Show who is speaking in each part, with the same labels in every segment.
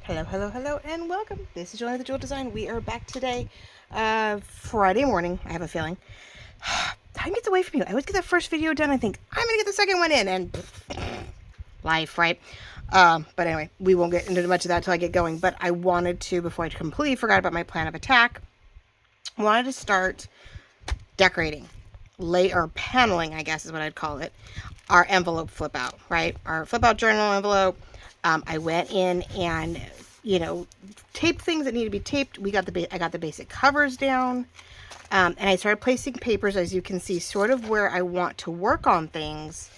Speaker 1: Hello, hello, hello, and welcome. This is Julie with the Jewel Design. We are back today, Friday morning, I have a feeling. Time gets away from you. I always get the first video done, I think, I'm going to get the second one in, and life, right? But anyway, we won't get into much of that until I get going, but I wanted to, before I completely forgot about my plan of attack, I wanted to start decorating, or paneling, I guess is what I'd call it, our envelope flip out, right? Our flip out journal envelope. I went in and, taped things that need to be taped. I got the basic covers down. And I started placing papers, as you can see, sort of where I want to work on things.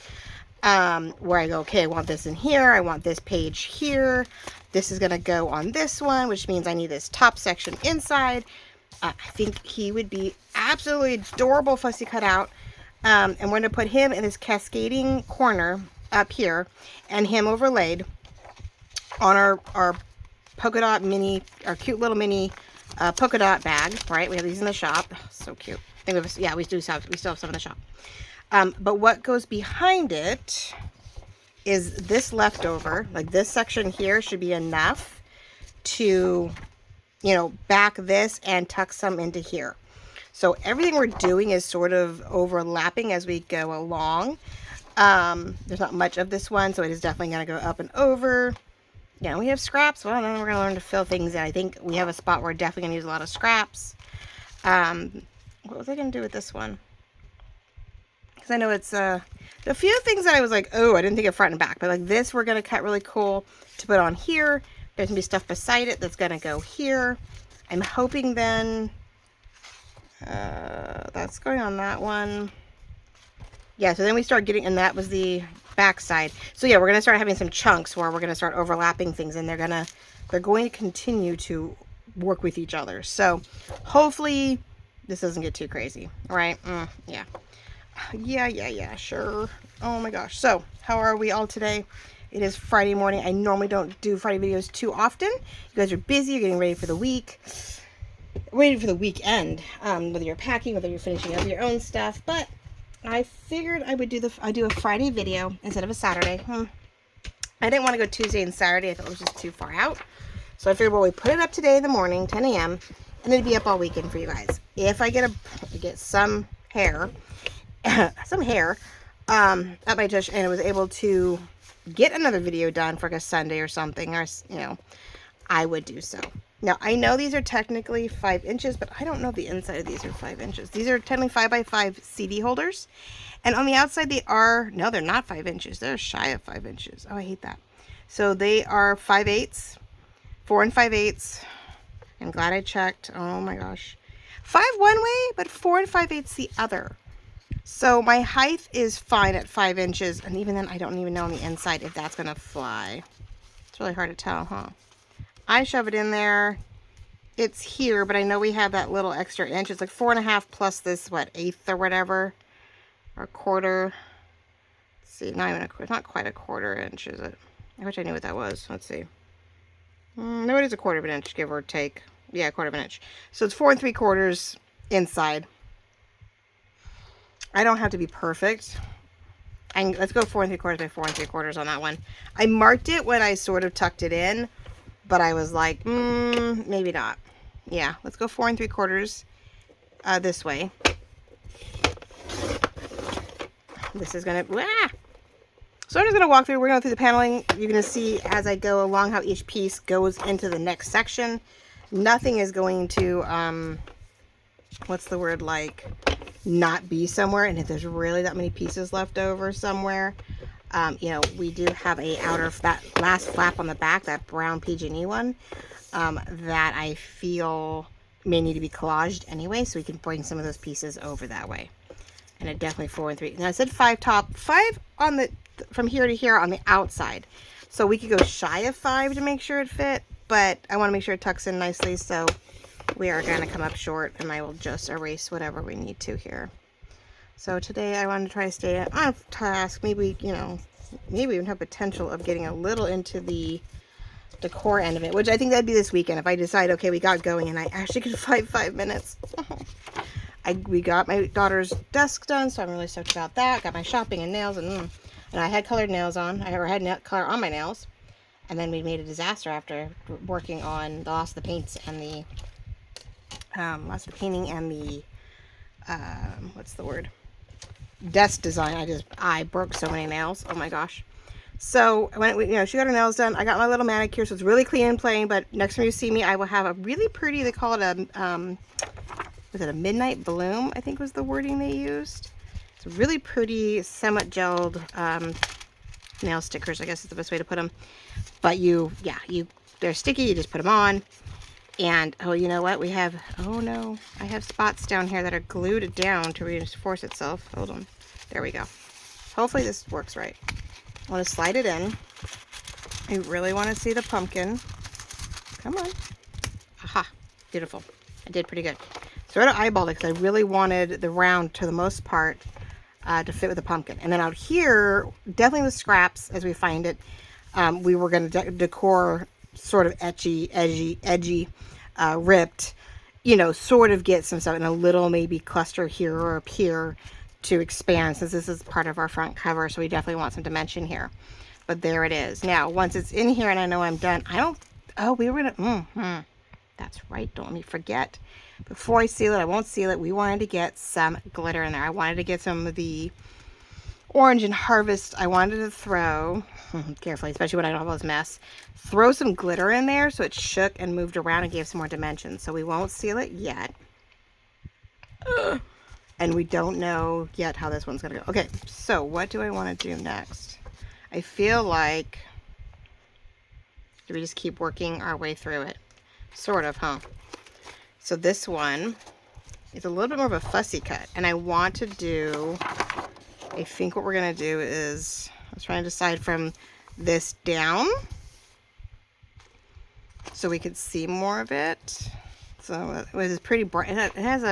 Speaker 1: Where I go, okay, I want this in here. I want this page here. This is going to go on this one, which means I need this top section inside. I think he would be absolutely adorable fussy cutout. And we're going to put him in this cascading corner up here and him overlaid on our polka dot mini, our cute little mini polka dot bag, right? We have these in the shop. So cute. I think we still have some in the shop. But what goes behind it is this leftover, like this section here should be enough to, back this and tuck some into here. So everything we're doing is sort of overlapping as we go along. There's not much of this one, so it is definitely going to go up and over. Yeah, we have scraps. Well, then we're going to learn to fill things in. I think we have a spot where we're definitely going to use a lot of scraps. What was I going to do with this one? Because I know it's a few things that I was like, oh, I didn't think of front and back. But like this, we're going to cut really cool to put on here. There's going to be stuff beside it that's going to go here. I'm hoping then that's going on that one. Yeah, so then we start getting, and that was the back side. So yeah, we're going to start having some chunks where we're going to start overlapping things, and they're going to continue to work with each other. So hopefully this doesn't get too crazy, right? Yeah. Yeah, sure. Oh my gosh. So how are we all today? It is Friday morning. I normally don't do Friday videos too often. You guys are busy. You're getting ready for the week. Ready for the weekend. Whether you're packing, whether you're finishing up your own stuff. But I figured I would do a Friday video instead of a Saturday. I didn't want to go Tuesday and Saturday. I thought it was just too far out. So I figured, well, we put it up today in the morning, 10 a.m., and it'd be up all weekend for you guys. If I get some hair, up my tush, and I was able to get another video done for like a Sunday or something, or, I would do so. Now, I know these are technically 5 inches, but I don't know if the inside of these are 5 inches. These are technically 5x5 CD holders. And on the outside, no, they're not 5 inches. They're shy of 5 inches. Oh, I hate that. So they are 5/8, 4 5/8. I'm glad I checked. Oh my gosh. 5 one way, but 4 5/8 the other. So my height is fine at 5 inches. And even then, I don't even know on the inside if that's going to fly. It's really hard to tell, huh? I shove it in there. It's here, but I know we have that little extra inch. It's like 4.5 plus this, what, 1/8 or whatever, or 1/4. Let's see, not quite a 1/4 inch, is it? I wish I knew what that was. Let's see. No, it is 1/4 of an inch, give or take. Yeah, 1/4 of an inch. So it's 4 3/4 inside. I don't have to be perfect. Let's go 4 3/4 by 4 3/4 on that one. I marked it when I sort of tucked it in. But I was like, maybe not. Yeah, let's go 4 3/4 this way. This is going to, So I'm just going to walk through. We're going to go through the paneling. You're going to see as I go along how each piece goes into the next section. Nothing is going to, not be somewhere. And if there's really that many pieces left over somewhere, we do have that last flap on the back, that brown PG&E one, that I feel may need to be collaged anyway, so we can bring some of those pieces over that way. And it definitely 4 3. Now I said 5 top, 5 on from here to here on the outside. So we could go shy of 5 to make sure it fit, but I want to make sure it tucks in nicely, so we are going to come up short, and I will just erase whatever we need to here. So today I wanted to try to stay on task. Maybe, maybe even have potential of getting a little into the decor end of it, which I think that'd be this weekend if I decide, okay, we got going and I actually could find 5 minutes. We got my daughter's desk done, so I'm really stoked about that. Got my shopping and nails, and I had colored nails on. I had color on my nails. And then we made a disaster after working on the loss of the paints and the loss of the painting and the what's the word? Desk design. I broke so many nails. Oh my gosh. So when she got her nails done, I got my little manicure, so it's really clean and plain. But next time you see me, I will have a really pretty. They call it a was it a midnight bloom? I think was the wording they used. It's really pretty, somewhat gelled nail stickers. I guess is the best way to put them. But they're sticky. You just put them on. And, oh, you know what? Oh no, I have spots down here that are glued down to reinforce itself. Hold on. There we go. Hopefully this works right. I want to slide it in. I really want to see the pumpkin. Come on. Aha. Beautiful. I did pretty good. Sort of eyeballed it because I really wanted the round, to the most part, to fit with the pumpkin. And then out here, definitely with scraps, as we find it, we were going to decor sort of edgy, ripped, sort of get some stuff in a little maybe cluster here or up here to expand, since this is part of our front cover, so we definitely want some dimension here. But there it is. Now, once it's in here and I know I'm done, we were gonna, that's right, don't let me forget. Before I seal it, I won't seal it, we wanted to get some glitter in there. I wanted to get some of the Orange and Harvest. I wanted to throw, carefully, especially when I don't have all this mess, throw some glitter in there so it shook and moved around and gave some more dimension. So we won't seal it yet. And we don't know yet how this one's going to go. Okay, so what do I want to do next? I feel like, do we just keep working our way through it? Sort of, huh? So this one is a little bit more of a fussy cut. And I want to do, I think what we're going to do is, I was trying to decide from this down so we could see more of it. So it was pretty bright. It has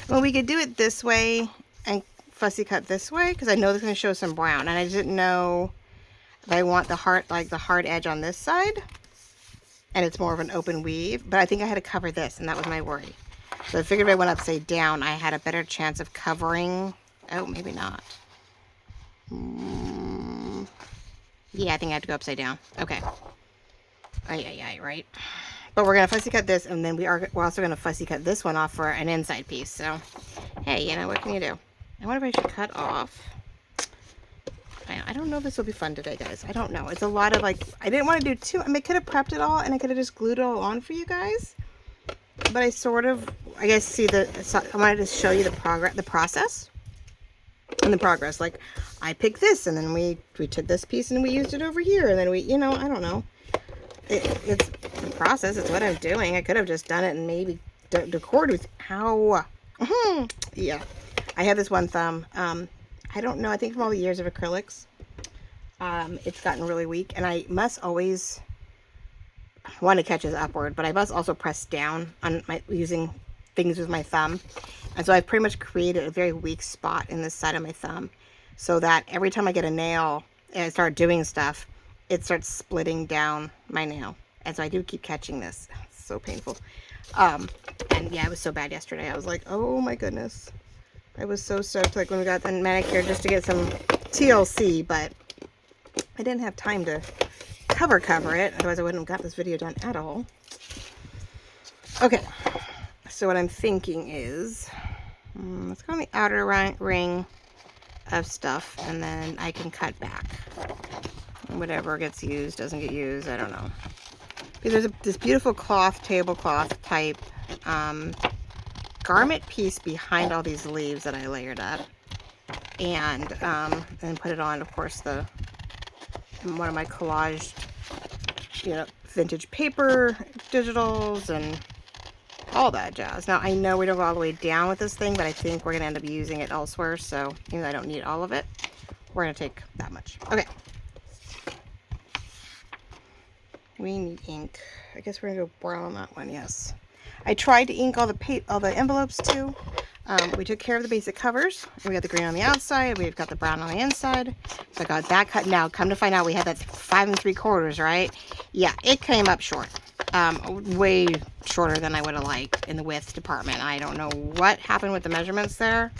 Speaker 1: well, we could do it this way and fussy cut this way because I know it's going to show some brown, and I didn't know if I want the hard edge on this side and it's more of an open weave, but I think I had to cover this, and that was my worry. So I figured if I went upside down, I had a better chance of covering. Oh, maybe not. Yeah, I think I have to go upside down. Okay. Right. But we're going to fussy cut this, and then we're also going to fussy cut this one off for an inside piece. So, hey, what can you do? I wonder if I should cut off. I don't know if this will be fun today, guys. I don't know. It's a lot of, I didn't want to do too. I mean, I could have prepped it all, and I could have just glued it all on for you guys. But I sort of, I guess, I wanted to show you the process. And the progress. Like, I picked this, and then we took this piece, and we used it over here. And then we, I don't know. It's the process. It's what I'm doing. I could have just done it and maybe decored with yeah. I have this one thumb. I don't know. I think from all the years of acrylics, it's gotten really weak, and I must always want to catch it upward, but I must also press down on using things with my thumb, and so I've pretty much created a very weak spot in this side of my thumb, so that every time I get a nail and I start doing stuff, it starts splitting down my nail. And so I do keep catching this. It's so painful. And yeah, it was so bad yesterday. I was like, oh my goodness. I was so stoked, when we got the manicure, just to get some TLC, but I didn't have time to cover it. Otherwise I wouldn't have got this video done at all. Okay. So what I'm thinking is, let's go on the outer ring of stuff, and then I can cut back. Whatever gets used doesn't get used. I don't know. Because there's this beautiful tablecloth type garment piece behind all these leaves that I layered up, and put it on, of course, one of my collaged, vintage paper digitals and all that jazz. Now I know we don't go all the way down with this thing, but I think we're gonna end up using it elsewhere. So even though I don't need all of it, we're gonna take that much. Okay. We need ink. I guess we're gonna go brown on that one. Yes, I tried to ink all the envelopes too. We took care of the basic covers. We got the green on the outside. We've got the brown on the inside. So I got that cut. Now, come to find out, we had that 5 3/4, right? Yeah, it came up short. Way shorter than I would have liked in the width department. I don't know what happened with the measurements there.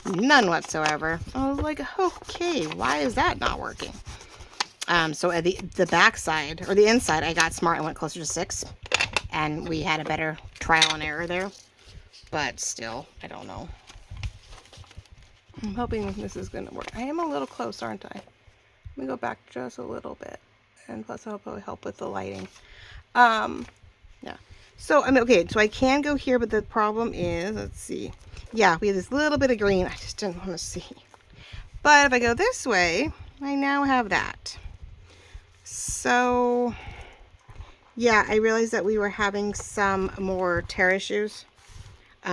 Speaker 1: None whatsoever. I was like, okay, why is that not working? So at the back side, or the inside, I got smart and went closer to 6. And we had a better trial and error there. But still, I don't know. I'm hoping this is going to work. I am a little close, aren't I? Let me go back just a little bit. And plus that'll probably help with the lighting. Yeah. So, I mean, okay, so I can go here, but the problem is, let's see. Yeah, we have this little bit of green. I just didn't want to see. But if I go this way, I now have that. So, yeah, I realized that we were having some more tear issues.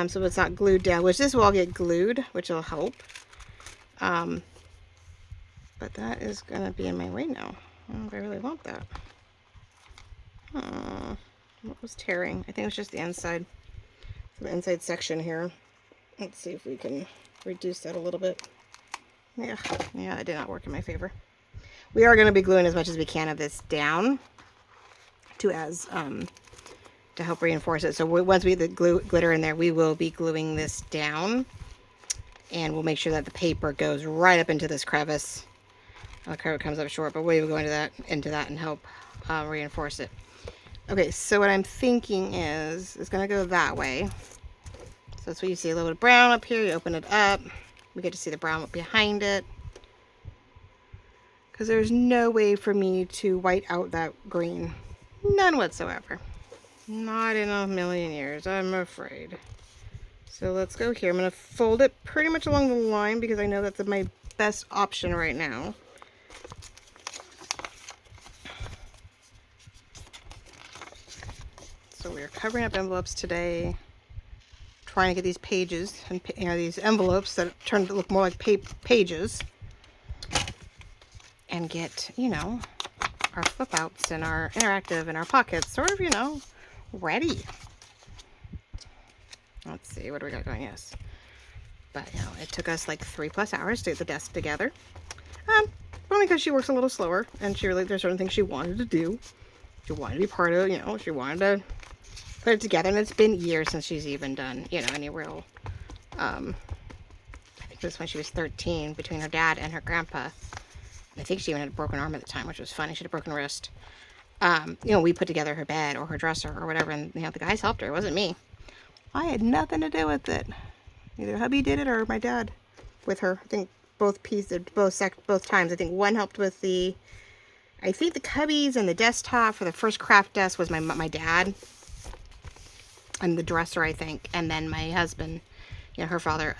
Speaker 1: So it's not glued down, which this will all get glued, which will help. But that is going to be in my way now. I don't know if I really want that. What was tearing? I think it was just the inside. So the inside section here. Let's see if we can reduce that a little bit. Yeah, it did not work in my favor. We are going to be gluing as much as we can of this down to help reinforce it. So once we get the glitter in there, we will be gluing this down, and we'll make sure that the paper goes right up into this crevice. The crevice comes up short, but we will go into that and help reinforce it. Okay, so what I'm thinking is it's going to go that way. So that's what you see, a little bit of brown up here. You open it up. We get to see the brown behind it. Because there's no way for me to white out that green. None whatsoever. Not in a million years, I'm afraid. So let's go here. I'm going to fold it pretty much along the line because I know that's my best option right now. So we're covering up envelopes today, trying to get these pages and these envelopes that turn to look more like pages, and get our flip outs and our interactive and our pockets sort of ready. Let's see, what do we got going? Yes, but it took us like 3+ hours to get the desk together. Only because she works a little slower, and there's certain things she wanted to do. She wanted to be part of, she wanted to put it together, and it's been years since she's even done, any real, I think this was when she was 13, between her dad and her grandpa. I think she even had a broken arm at the time, which was funny. She had a broken wrist. We put together her bed or her dresser or whatever, and, the guys helped her. It wasn't me. I had nothing to do with it. Either hubby did it or my dad with her. I think both times. I think one helped with the cubbies and the desktop for the first craft desk was my dad. And the dresser, I think. And then my husband, her father,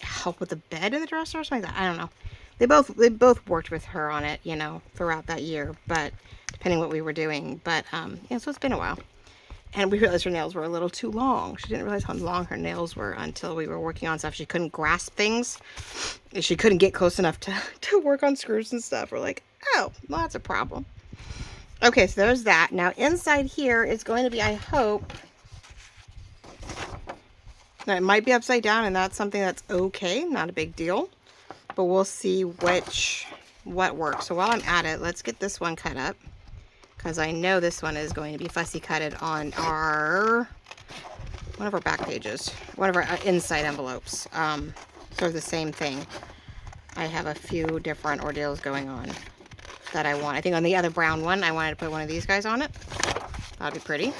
Speaker 1: helped with the bed and the dresser or something like that. I don't know. They both worked with her on it, throughout that year, but depending what we were doing. But, so it's been a while. And we realized her nails were a little too long. She didn't realize how long her nails were until we were working on stuff. She couldn't grasp things. She couldn't get close enough to work on screws and stuff. We're like, oh, well, that's a problem. Okay, so there's that. Now, inside here is going to be, I hope, now it might be upside down, and that's something that's okay, not a big deal. But we'll see what works. So while I'm at it, let's get this one cut up, because I know this one is going to be fussy cutted on one of our back pages, one of our inside envelopes. Sort of the same thing. I have a few different ordeals going on that I want. I think on the other brown one, I wanted to put one of these guys on it. That'd be pretty.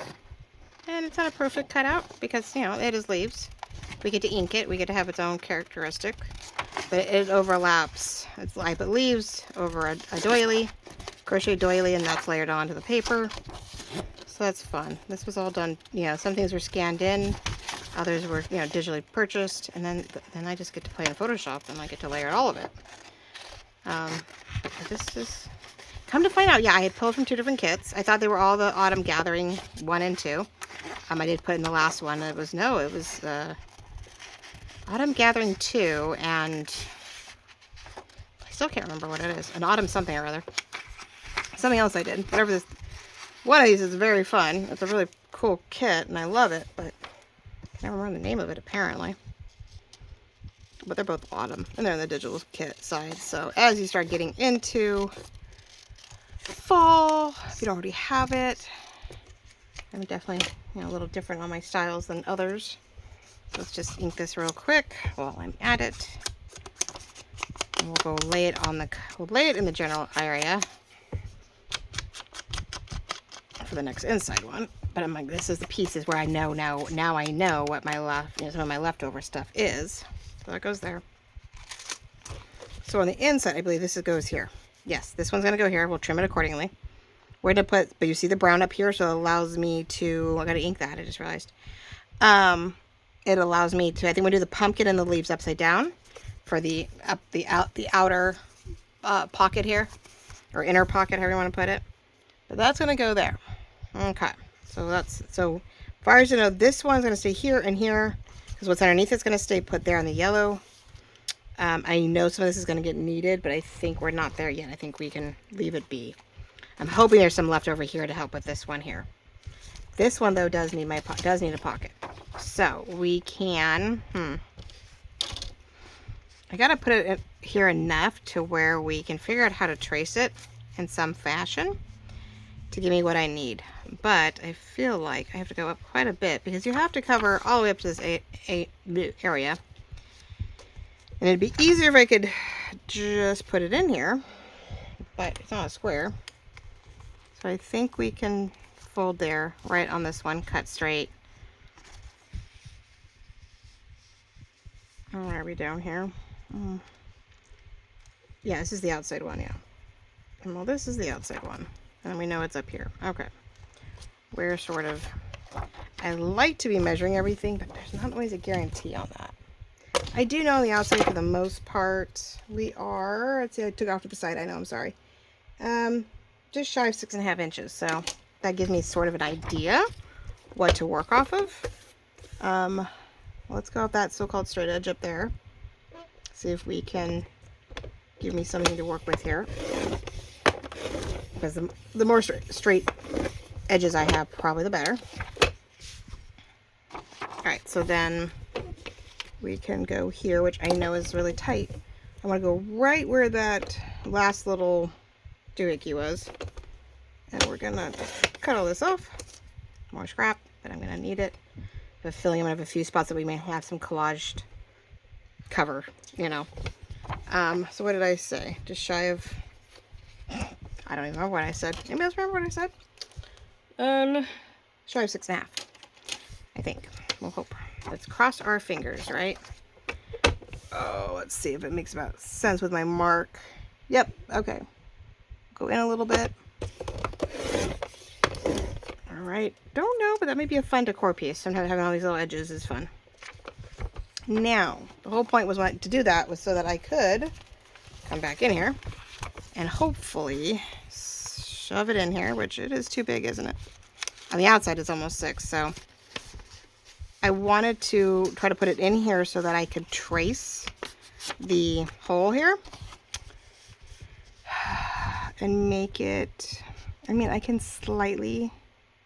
Speaker 1: And it's not a perfect cutout because, it is leaves. We get to ink it. We get to have its own characteristic. But it overlaps. I put leaves over a doily, crochet doily, and that's layered onto the paper. So that's fun. This was all done, some things were scanned in. Others were, digitally purchased. And then I just get to play in Photoshop and I get to layer all of it. This is... Come to find out, I had pulled from 2 different kits. I thought they were all the Autumn Gathering 1 and 2. I did put in the last one. It was Autumn Gathering 2, and I still can't remember what it is. An Autumn something or other. Something else I did. Whatever this. One of these is very fun. It's a really cool kit, and I love it, but I can't remember the name of it, apparently. But they're both Autumn, and they're in the digital kit side. So as you start getting into fall, if you don't already have it, I'm definitely a little different on my styles than others. Let's just ink this real quick while I'm at it. And we'll go lay it on the, we'll lay it in the general area for the next inside one. But I'm like, this is the pieces where I know now I know what my some of my leftover stuff is. So that goes there. So on the inside, I believe this goes here. Yes, this one's gonna go here. We'll trim it accordingly. We're gonna put, but you see the brown up here, so it allows me to, I gotta ink that, I just realized. It allows me to, I think we'll do the pumpkin and the leaves upside down for the outer pocket here, or inner pocket, however you want to put it. But that's gonna go there. Okay, so that's, so far as you know, this one's gonna stay here and here, because what's underneath is gonna stay put there on the yellow. I know some of this is gonna get kneaded, but I think we're not there yet. I think we can leave it be. I'm hoping there's some left over here to help with this one here. This one though does need a pocket. So we can, I gotta put it here enough to where we can figure out how to trace it in some fashion to give me what I need. But I feel like I have to go up quite a bit because you have to cover all the way up to this area. And it'd be easier if I could just put it in here, but it's not a square. So I think we can fold there, right on this one, cut straight. Where are we down here? Yeah, this is the outside one, yeah. Well, this is the outside one. And we know it's up here. Okay. We're sort of, I like to be measuring everything, but there's not always a guarantee on that. I do know on the outside for the most part, we are, let's see, I took off to the side, I know, I'm sorry. Just shy of 6.5 inches. So that gives me sort of an idea what to work off of. Let's go with that so-called straight edge up there. See if we can give me something to work with here. Because the more straight edges I have, probably the better. Alright, so then we can go here, which I know is really tight. I want to go right where that last little doohickey was. And we're going to cut all this off. More scrap, but I'm going to need it. I have a feeling I'm going to have a few spots that we may have some collaged cover, you know. So what did I say? Just shy of, I don't even remember what I said. Anybody else remember what I said? Shy of 6.5, I think. We'll hope. Let's cross our fingers, right? Oh, let's see if it makes about sense with my mark. Yep, okay. Go in a little bit. Alright, don't know, but that may be a fun decor piece. Sometimes having all these little edges is fun. Now, the whole point was to do that was so that I could come back in here and hopefully shove it in here, which it is too big, isn't it? On the outside it's almost 6, so I wanted to try to put it in here so that I could trace the hole here and make it, I mean, I can slightly,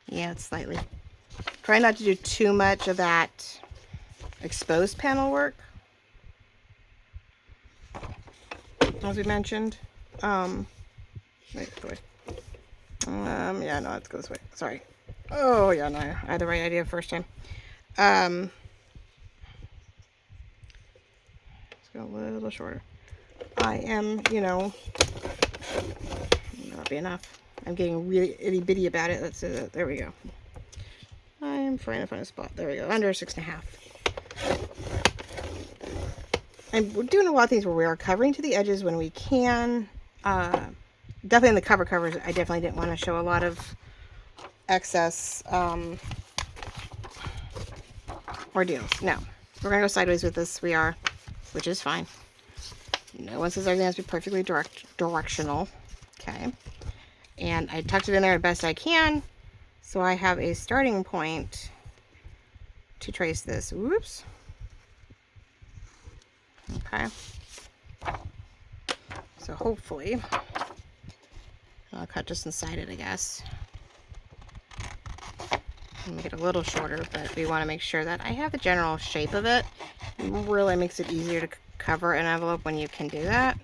Speaker 1: yeah, it's slightly. Try not to do too much of that exposed panel work, as we mentioned. Wait, go away. Yeah, no, let's go this way. Sorry. Oh, yeah, no, I had the right idea first time. Let's go a little shorter. I am, you know, not be enough. I'm getting really itty bitty about it. Let's do that. There we go. I'm trying to find a spot. There we go. Under 6.5. And we're doing a lot of things where we are covering to the edges when we can. Definitely in the covers, I definitely didn't want to show a lot of excess ordeals. No, we're going to go sideways with this. We are, which is fine. No one says everything has to be perfectly directional. Okay. And I tucked it in there as best I can. So I have a starting point to trace this. Whoops. Okay. So hopefully, I'll cut just inside it, I guess. Make it a little shorter, but we want to make sure that I have the general shape of it. It really makes it easier to cover an envelope when you can do that.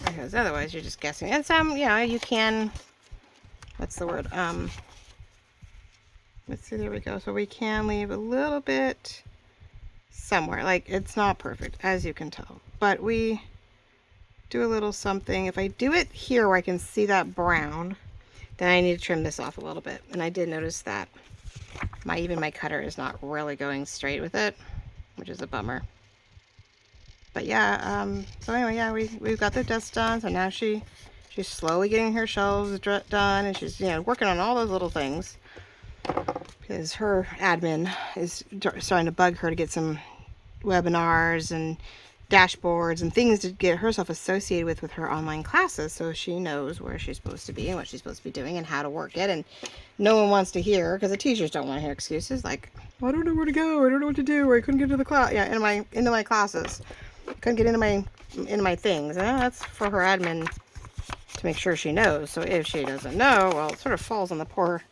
Speaker 1: Because otherwise you're just guessing. And some, you know, you can, what's the word? Let's see, there we go. So we can leave a little bit somewhere. Like, it's not perfect, as you can tell, but we do a little something. If I do it here where I can see that brown, then I need to trim this off a little bit. And I did notice that even my cutter is not really going straight with it, which is a bummer. But yeah, so anyway, yeah, we've got the desk done. So now she's slowly getting her shelves done, and she's, you know, working on all those little things because her admin is starting to bug her to get some webinars and dashboards and things to get herself associated with her online classes, so she knows where she's supposed to be and what she's supposed to be doing and how to work it. And no one wants to hear, because the teachers don't want to hear excuses like, I don't know where to go, I don't know what to do, or I couldn't get to the class, yeah, into my classes, couldn't get into my things. And that's for her admin to make sure she knows. So if she doesn't know, well, it sort of falls on the poor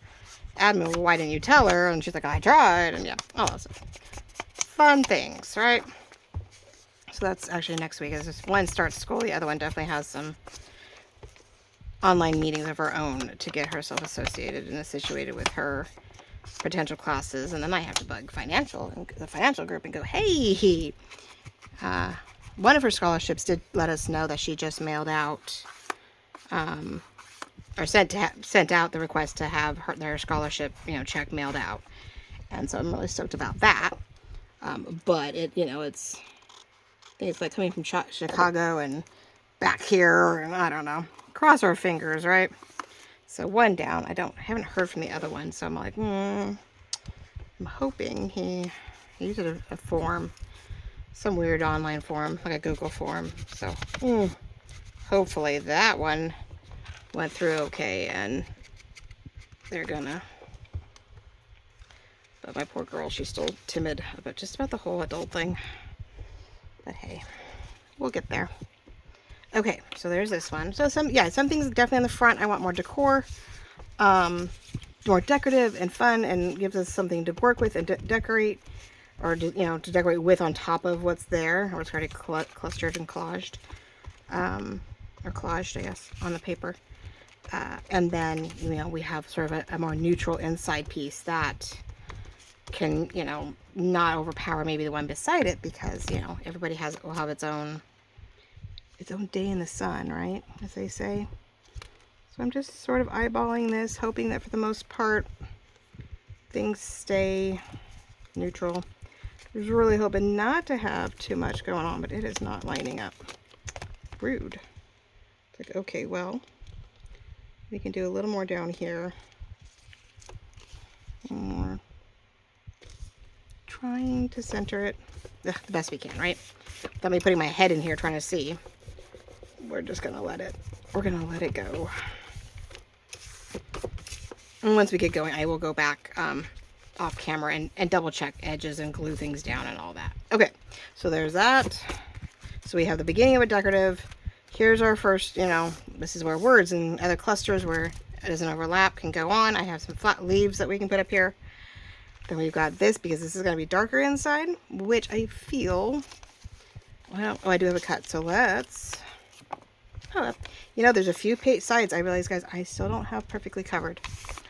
Speaker 1: admin. Well, why didn't you tell her? And she's like, I tried, and yeah, all those fun things, right? So that's actually next week. As one starts school, the other one definitely has some online meetings of her own to get herself associated and situated with her potential classes. And then I have to bug the financial group and go, hey, one of her scholarships did let us know that she just mailed out, or sent out the request to have their scholarship, check mailed out. And so I'm really stoked about that. But it's like coming from Chicago and back here, and I don't know. Cross our fingers, right? So one down. I haven't heard from the other one, so I'm like, I'm hoping he used a form, some weird online form, like a Google form. So hopefully that one went through okay, and they're gonna. But my poor girl, she's still timid about just about the whole adult thing. But hey, we'll get there. Okay, so there's this one. So some things definitely on the front. I want more decor, more decorative and fun, and gives us something to work with and decorate, or to decorate with on top of what's there, or it's already clustered and collaged, or collaged, I guess, on the paper. And then we have sort of a more neutral inside piece that can not overpower maybe the one beside it, because everybody will have its own day in the sun, right, as they say. So I'm just sort of eyeballing this, hoping that for the most part things stay neutral. I was really hoping not to have too much going on, but it is not lining up. Rude. It's like, okay, well, we can do a little more down here. More. Trying to center it the best we can, right? Without me putting my head in here trying to see. We're just gonna let it go. And once we get going, I will go back off camera and double check edges and glue things down and all that. Okay, so there's that. So we have the beginning of a decorative. Here's our first, this is where words and other clusters where it doesn't overlap can go on. I have some flat leaves that we can put up here. Then we've got this, because this is going to be darker inside, which I feel, well, I do have a cut, so let's, there's a few sides I realize, guys, I still don't have perfectly covered.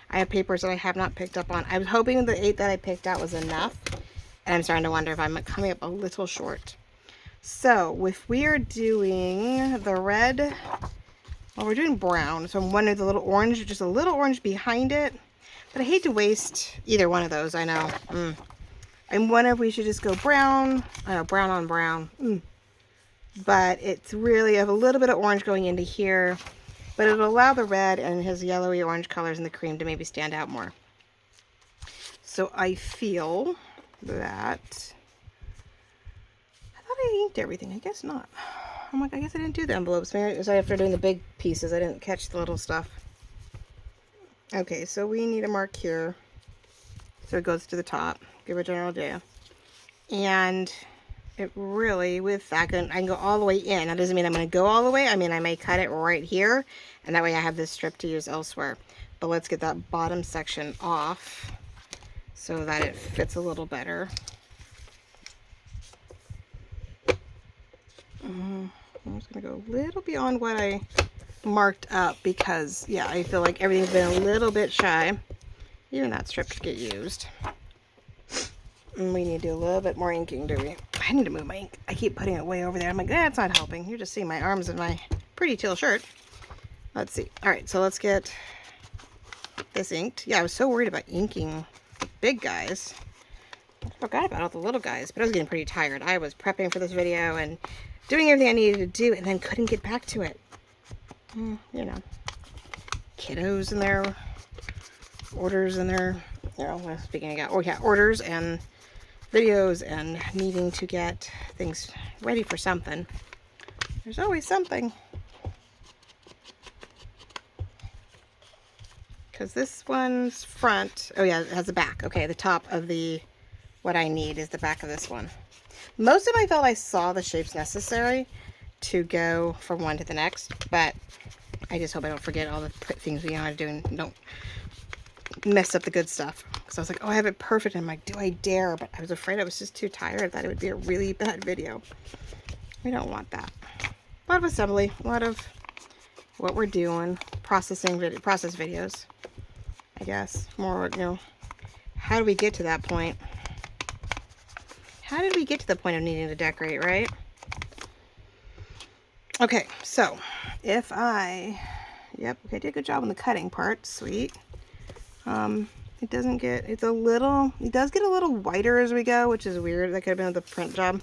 Speaker 1: I have papers that I have not picked up on. I was hoping the 8 that I picked out was enough, and I'm starting to wonder if I'm coming up a little short. So if we are doing the red, well, we're doing brown, so I'm wondering the little orange, just a little orange behind it. But I hate to waste either one of those, I know. I'm wondering if we should just go brown. I know, brown on brown. But it's really, I have a little bit of orange going into here. But it'll allow the red and his yellowy orange colors and the cream to maybe stand out more. So I feel that... I thought I inked everything. I guess not. I'm like, I guess I didn't do the envelopes. Maybe it was after doing the big pieces. I didn't catch the little stuff. Okay, so we need a mark here, so it goes to the top. Give a general idea. And it really, with that, I can go all the way in. That doesn't mean I'm going to go all the way. I mean, I may cut it right here, and that way I have this strip to use elsewhere. But let's get that bottom section off so that it fits a little better. I'm just going to go a little beyond what I marked up, because I feel like everything's been a little bit shy. Even that strip could get used. We need to do a little bit more inking, do we? I need to move my ink. I keep putting it way over there. I'm like, that's not helping. You're just seeing my arms in my pretty teal shirt. Let's see. All right, so let's get this inked. Yeah, I was so worried about inking the big guys. I forgot about all the little guys, but I was getting pretty tired. I was prepping for this video and doing everything I needed to do and then couldn't get back to it. You know, kiddos and their orders and their, you know, speaking of, oh yeah, orders and videos and needing to get things ready for something. There's always something. Because this one's front, oh yeah, it has a back. Okay, the top of the, what I need is the back of this one. Most of my felt I saw the shapes necessary to go from one to the next, but I just hope I don't forget all the things we know how to do and don't mess up the good stuff. Because I was like, oh, I have it perfect. And I'm like, do I dare? But I was afraid I was just too tired that it would be a really bad video. We don't want that. A lot of assembly, a lot of what we're doing, process videos, I guess. More, you know, how do we get to that point? How did we get to the point of needing to decorate, right? Okay, so if I, yep, okay, did a good job on the cutting part, sweet. It doesn't get, it's a little, it does get a little whiter as we go, which is weird. That could have been the print job.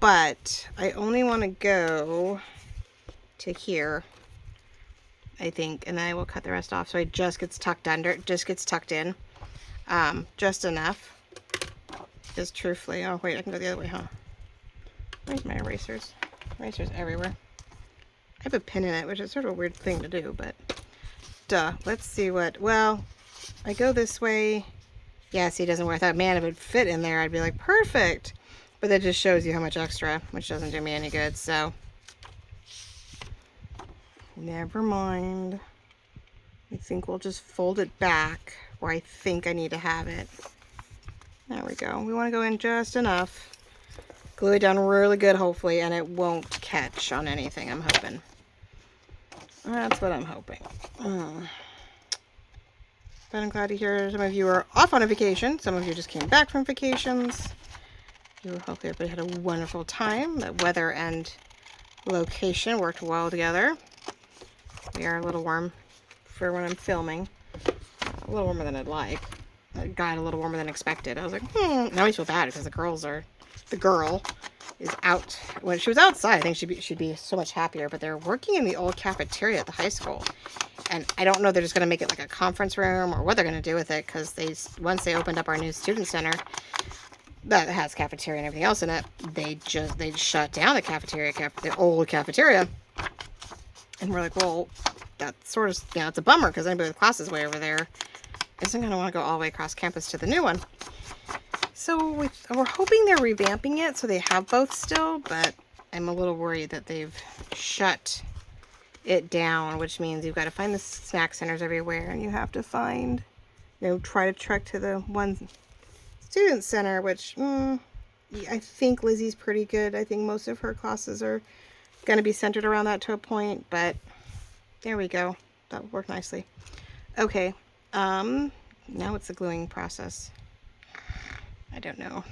Speaker 1: But I only want to go to here, I think, and then I will cut the rest off so it just gets tucked under, just gets tucked in, just enough. Just truthfully, oh wait, I can go the other way, huh? Where's my erasers? Erasers everywhere. I have a pin in it, which is sort of a weird thing to do, but duh. Let's see what, well, I go this way. Yeah, see, it doesn't work. I thought, man, if it fit in there, I'd be like, perfect. But that just shows you how much extra, which doesn't do me any good, so never mind. I think we'll just fold it back where I think I need to have it. There we go. We want to go in just enough. Glue it down really good, hopefully, and it won't catch on anything, I'm hoping. That's what I'm hoping. But I'm glad to hear some of you are off on a vacation. Some of you just came back from vacations. Hopefully everybody had a wonderful time. The weather and location worked well together. We are a little warm for when I'm filming. A little warmer than I'd like. It got a little warmer than expected. I was like, Now I feel bad because the girl is out. When she was outside, I think she'd be so much happier, but they're working in the old cafeteria at the high school. And I don't know, they're just going to make it like a conference room or what they're going to do with it, because once they opened up our new student center that has cafeteria and everything else in it, they shut down the cafeteria, the old cafeteria. And we're like, well, that's sort of, you know, it's a bummer because anybody with classes way over there isn't going to want to go all the way across campus to the new one. So we're hoping they're revamping it so they have both still, but I'm a little worried that they've shut it down, which means you've got to find the snack centers everywhere, and you have to find, you know, try to trek to the one student center, which I think Lizzie's pretty good. I think most of her classes are going to be centered around that to a point, but there we go. That would work nicely. Okay, now it's the gluing process. I don't know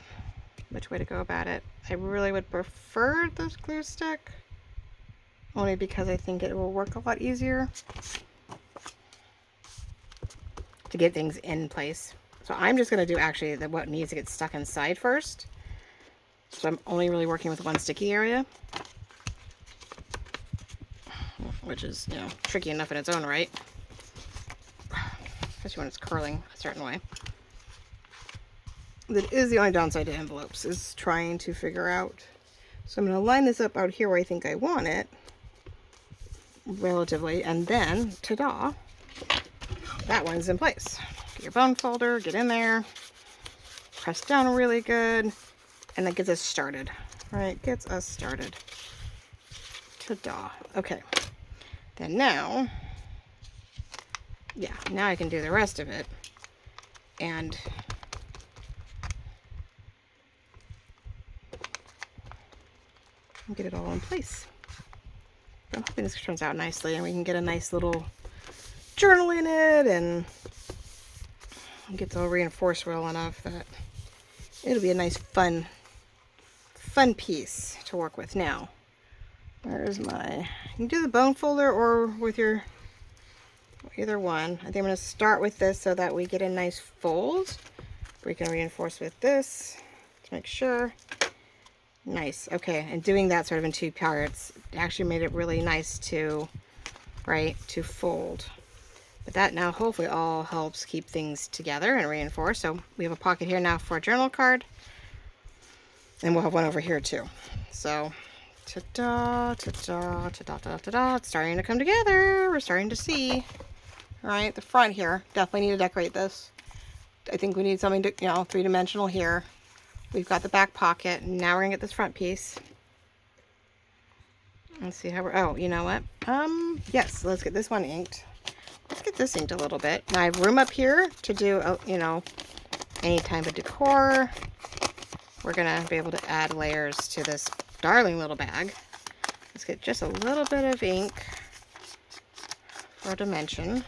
Speaker 1: which way to go about it. I really would prefer the glue stick, only because I think it will work a lot easier to get things in place. So I'm just going to do actually what needs to get stuck inside first. So I'm only really working with one sticky area, which is, you know, tricky enough in its own right, especially when it's curling a certain way. That is the only downside to envelopes, is trying to figure out. So I'm going to line this up out here where I think I want it, relatively, and then, ta-da, that one's in place. Get your bone folder, get in there, press down really good, and that gets us started, right? Gets us started. Ta-da. Okay. Then now, yeah, now I can do the rest of it, and get it all in place. I'm hoping this turns out nicely and we can get a nice little journal in it and it gets all reinforced well enough that it'll be a nice fun piece to work with. Now, where's my, you can do the bone folder or with your, either one. I think I'm going to start with this so that we get a nice fold. We can reinforce with this to make sure. Nice. Okay, and doing that sort of in 2 parts actually made it really nice to, right, to fold. But that now hopefully all helps keep things together and reinforce. So we have a pocket here now for a journal card. And we'll have one over here too. So, ta-da, ta-da, ta-da, ta-da, ta-da. It's starting to come together. We're starting to see. All right, the front here. Definitely need to decorate this. I think we need something to, you know, 3-dimensional here. We've got the back pocket. Now we're gonna get this front piece. Let's see how we're, oh, you know what? Yes, let's get this one inked. Let's get this inked a little bit. Now I have room up here to do, you know, any type of decor. We're gonna be able to add layers to this darling little bag. Let's get just a little bit of ink for dimension.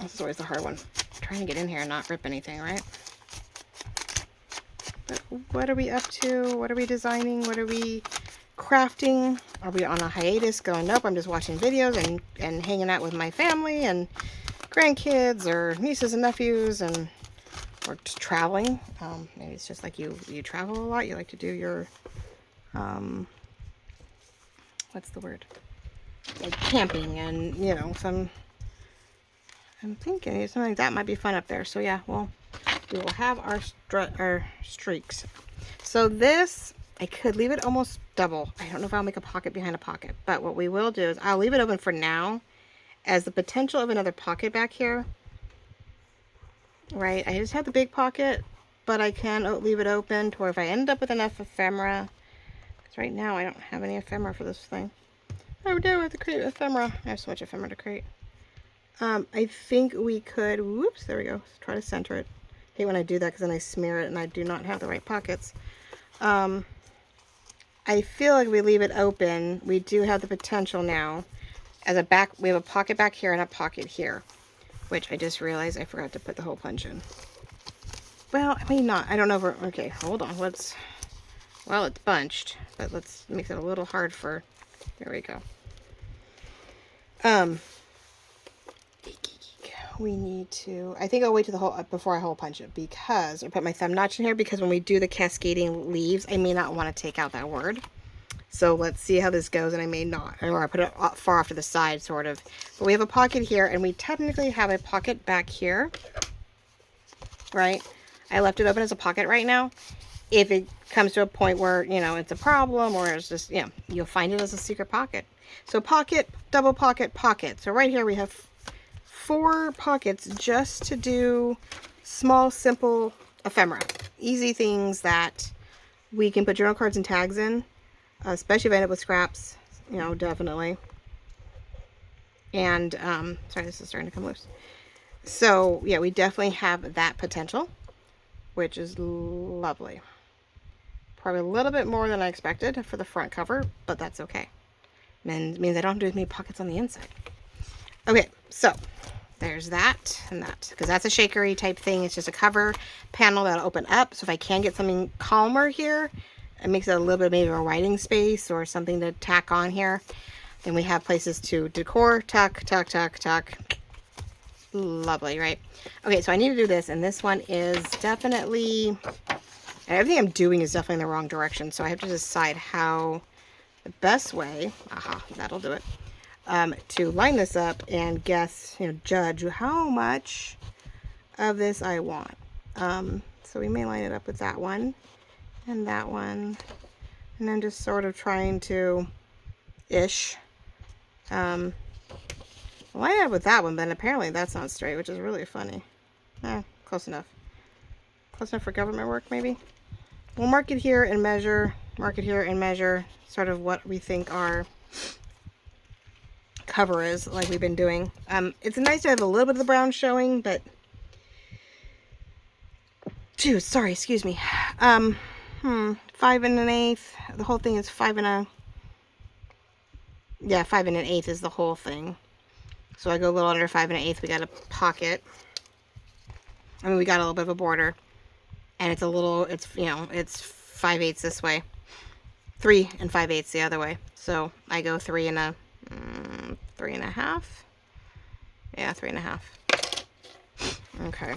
Speaker 1: This is always the hard one. I'm trying to get in here and not rip anything, right? But what are we up to? What are we designing? What are we crafting? Are we on a hiatus going, nope, I'm just watching videos and hanging out with my family and grandkids or nieces and nephews, and or just traveling. Maybe it's just like you travel a lot. You like to do your, what's the word? Like camping, and you know, I'm thinking something like that might be fun up there. So yeah, well, we will have our streaks. So this, I could leave it almost double. I don't know if I'll make a pocket behind a pocket, but what we will do is I'll leave it open for now as the potential of another pocket back here. Right, I just have the big pocket, but I can leave it open to where if I end up with enough ephemera, because right now I don't have any ephemera for this thing. I would have to create ephemera. I have so much ephemera to create. I think we could, whoops, there we go. Let's try to center it. I hate when I do that because then I smear it and I do not have the right pockets. I feel like we leave it open. We do have the potential now as a back, we have a pocket back here and a pocket here, which I just realized I forgot to put the hole punch in. Well, I may not. I don't know if we're, okay, hold on. Let's, well, it's bunched, but let's make it a little hard for, there we go. We need to, I think I'll wait to the hole before I hole punch it, because I put my thumb notch in here because when we do the cascading leaves, I may not want to take out that word. So let's see how this goes, and I may not, or I put it far off to the side, sort of. But we have a pocket here, and we technically have a pocket back here, right? I left it open as a pocket right now. If it comes to a point where, you know, it's a problem, or it's just, you know, you'll find it as a secret pocket. So pocket, double pocket, pocket. So right here we have 4 pockets just to do small, simple ephemera. Easy things that we can put journal cards and tags in. Especially if I end up with scraps, you know, definitely. And, sorry, this is starting to come loose. So, yeah, we definitely have that potential, which is lovely. Probably a little bit more than I expected for the front cover, but that's okay. And means I don't have to do as many pockets on the inside. Okay, so there's that and that, because that's a shakery type thing. It's just a cover panel that'll open up. So if I can get something calmer here, it makes it a little bit maybe of a writing space or something to tack on here. Then we have places to decor, tuck, tuck, tuck, tuck. Lovely, right? Okay, so I need to do this, and this one is definitely, everything I'm doing is definitely in the wrong direction. So I have to decide how the best way, aha, that'll do it, to line this up and guess, you know, judge how much of this I want. So we may line it up with that one. And that one, and then just sort of trying to line it up with that one, but apparently that's not straight, which is really funny. Close enough. Close enough for government work, maybe. We'll mark it here and measure, mark it here and measure sort of what we think our cover is, like we've been doing. It's nice to have a little bit of the brown showing, but, dude, sorry, excuse me. 5 1/8. The whole thing is 5 1/8 is the whole thing. So I go a little under 5 1/8. We got a pocket. I mean, we got a little bit of a border. and it's a little, it's, you know, it's 5/8 this way, 3 and 5/8 the other way. So I go 3 1/2. Yeah, 3 1/2. Okay.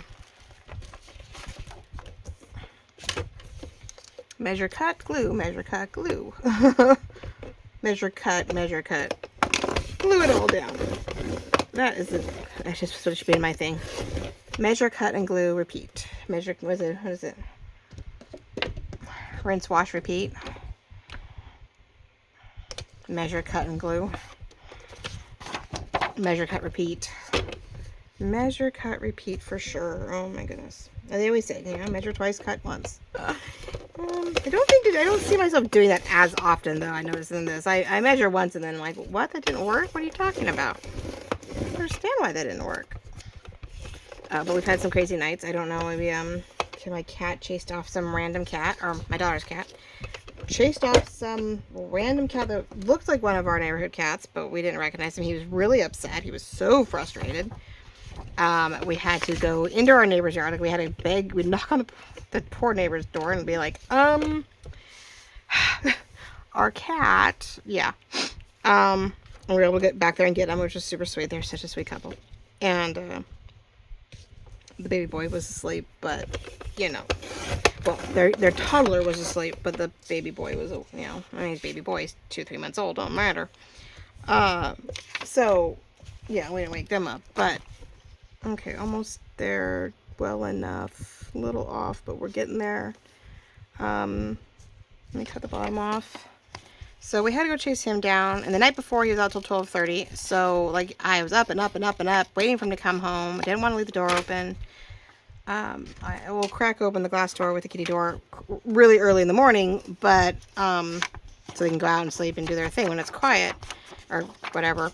Speaker 1: Measure, cut, glue, measure, cut, glue. Measure, cut, measure, cut. Glue it all down. That's just sort of should be my thing. Measure, cut, and glue, repeat. Measure, what is it? Rinse, wash, repeat. Measure, cut, and glue. Measure, cut, repeat. Measure, cut, repeat for sure. Oh my goodness. They always say, you know, measure twice, cut once. I don't see myself doing that as often, though. I noticed in this. I measure once and then I'm like, what? That didn't work? What are you talking about? I don't understand why that didn't work. But we've had some crazy nights. I don't know. Maybe my cat chased off some random cat, or my daughter's cat. Chased off some random cat that looked like one of our neighborhood cats, but we didn't recognize him. He was really upset. He was so frustrated. We had to go into our neighbor's yard. Like, we had to beg. We'd knock on the poor neighbor's door and be like, our cat, yeah. And we were able to get back there and get him, which was super sweet. They're such a sweet couple. And the baby boy was asleep, but, you know, well, their toddler was asleep, but the baby boy was, you know, I mean, baby boy's 2-3 months old, don't matter. So, yeah, we didn't wake them up, but, okay, almost there, well enough, a little off, but we're getting there. Let me cut the bottom off. So we had to go chase him down, and the night before he was out till 12:30, so, like, I was up and up and up and up, waiting for him to come home. I didn't want to leave the door open. I will crack open the glass door with the kitty door really early in the morning, but, so they can go out and sleep and do their thing when it's quiet, or whatever,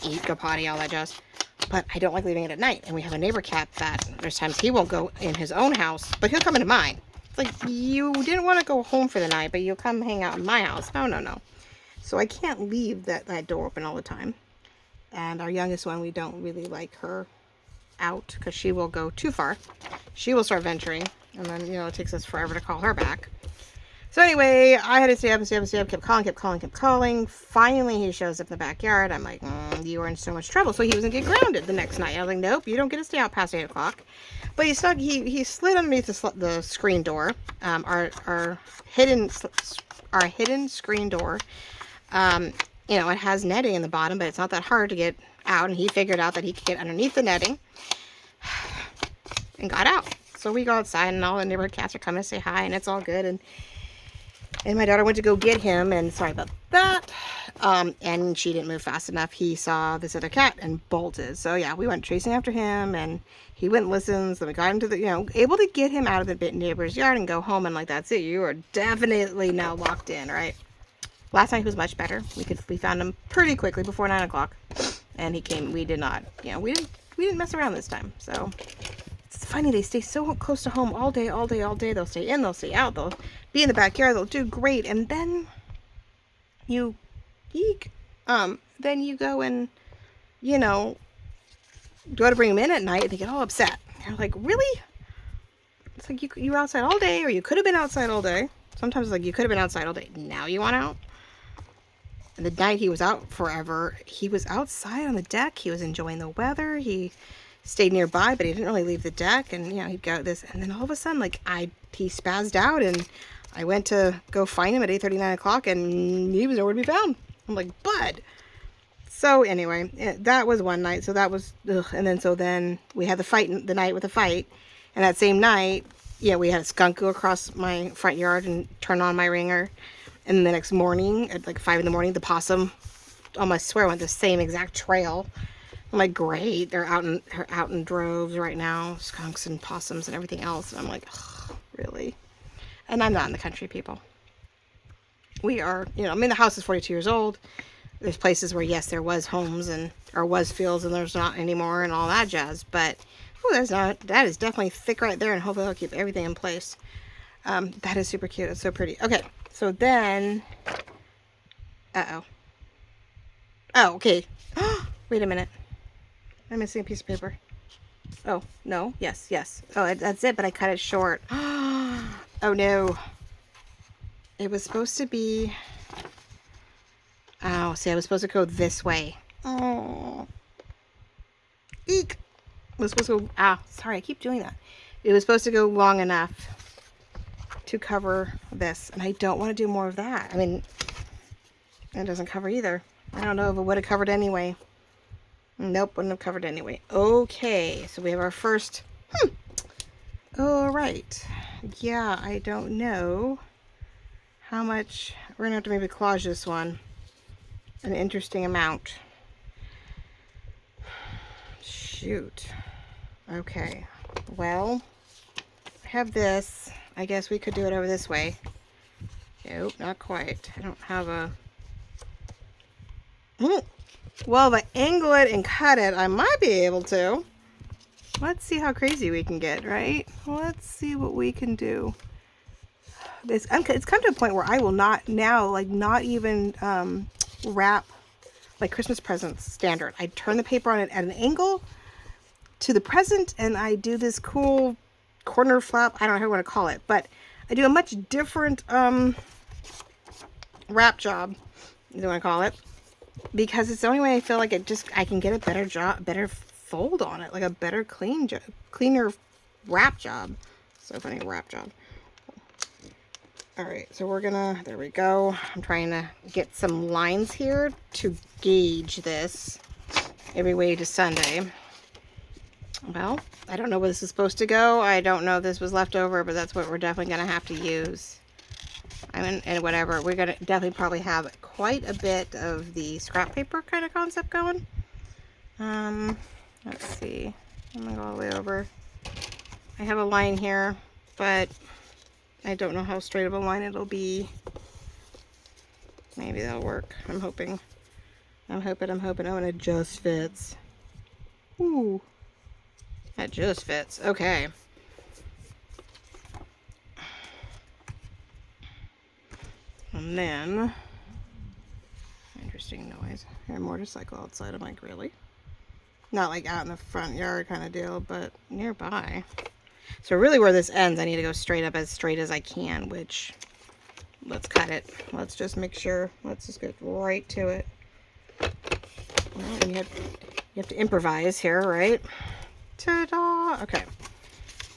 Speaker 1: eat, go potty, all that jazz. But I don't like leaving it at night, and we have a neighbor cat that there's times he won't go in his own house, but he'll come into mine. It's like, you didn't want to go home for the night, but you'll come hang out in my house. No, no, no. So I can't leave that door open all the time. And our youngest one, we don't really like her out because she will go too far. She will start venturing, and then, you know, it takes us forever to call her back. So anyway, I had to stay up and stay up and stay up, kept calling. Finally, he shows up in the backyard. I'm like, you are in so much trouble. So he was going to get grounded the next night. I was like, nope, you don't get to stay out past 8 o'clock. But he slid underneath the screen door, our hidden screen door. You know, it has netting in the bottom, but it's not that hard to get out. And he figured out that he could get underneath the netting and got out. So we go outside, and all the neighborhood cats are coming to say hi, and it's all good. And my daughter went to go get him, and sorry about that. And she didn't move fast enough. He saw this other cat and bolted. So yeah, we went chasing after him, and he wouldn't listen. So we got into able to get him out of the neighbor's yard and go home. And like, that's it. You are definitely now locked in, right? Last night he was much better. We found him pretty quickly before 9 o'clock, and he came. We did not, we didn't mess around this time. So it's funny, they stay so close to home all day. They'll stay in, they'll stay out, they'll be in the backyard, they'll do great, and then you then you go and go to bring them in at night, and they get all upset. They're like, really? It's like, you were outside all day, or you could have been outside all day. Sometimes it's like, you could have been outside all day, now you want out? And the night he was out forever, he was outside on the deck, he was enjoying the weather, he stayed nearby, but he didn't really leave the deck, and he'd go this, and then all of a sudden, like, he spazzed out, and I went to go find him at 8:30, 9 o'clock, and he was nowhere to be found. I'm like, bud. So anyway, that was one night. So that was, and then we had the night with the fight, and that same night, we had a skunk go across my front yard and turn on my ringer, and then the next morning at like 5 in the morning, the possum, almost swear, went the same exact trail. I'm like, great, they're out in droves right now, skunks and possums and everything else. And I'm like, oh, really? And I'm not in the country, people. We are, I mean, the house is 42 years old. There's places where, yes, there was homes or was fields, and there's not anymore and all that jazz. But, that is definitely thick right there, and hopefully I'll keep everything in place. That is super cute. It's so pretty. Okay, so then, oh, okay. Wait a minute. I'm missing a piece of paper. Oh, no, yes. Oh, that's it, but I cut it short. Oh no. It was supposed to be... Oh, see, I was supposed to go this way. Oh. Eek. It was supposed to go... Ah, sorry, I keep doing that. It was supposed to go long enough to cover this. And I don't want to do more of that. I mean, it doesn't cover either. I don't know if it would have covered anyway. Nope, wouldn't have covered anyway. Okay, so we have our first... All right. Yeah, I don't know how much... We're going to have to maybe collage this one. An interesting amount. Shoot. Okay. Well, I have this. I guess we could do it over this way. Nope, not quite. I don't have a... Well, if I angle it and cut it, I might be able to. Let's see how crazy we can get, right? Let's see what we can do. It's come to a point where I will not now, like, not even wrap like Christmas presents standard. I turn the paper on it at an angle to the present, and I do this cool corner flap. I don't know how you want to call it, but I do a much different wrap job, you want to call it, because it's the only way I feel like I can get a better fold on it, like a better cleaner wrap job. So funny, wrap job. All right, so we're gonna, there we go. I'm trying to get some lines here to gauge this every way to Sunday. Well, I don't know where this is supposed to go. I don't know if this was left over, but that's what we're definitely gonna have to use. I mean, and whatever, we're gonna definitely probably have quite a bit of the scrap paper kind of concept going. Let's see, I'm gonna go all the way over. I have a line here, but I don't know how straight of a line it'll be. Maybe that'll work. I'm hoping. Oh, and it just fits. Ooh. That just fits. Okay. And then, interesting noise. I hear a motorcycle outside. I'm like, really? Not like out in the front yard kind of deal, but nearby. So really where this ends, I need to go straight up as straight as I can, which, let's cut it. Let's just make sure, let's just get right to it. Well, you have to improvise here, right? Ta-da! Okay,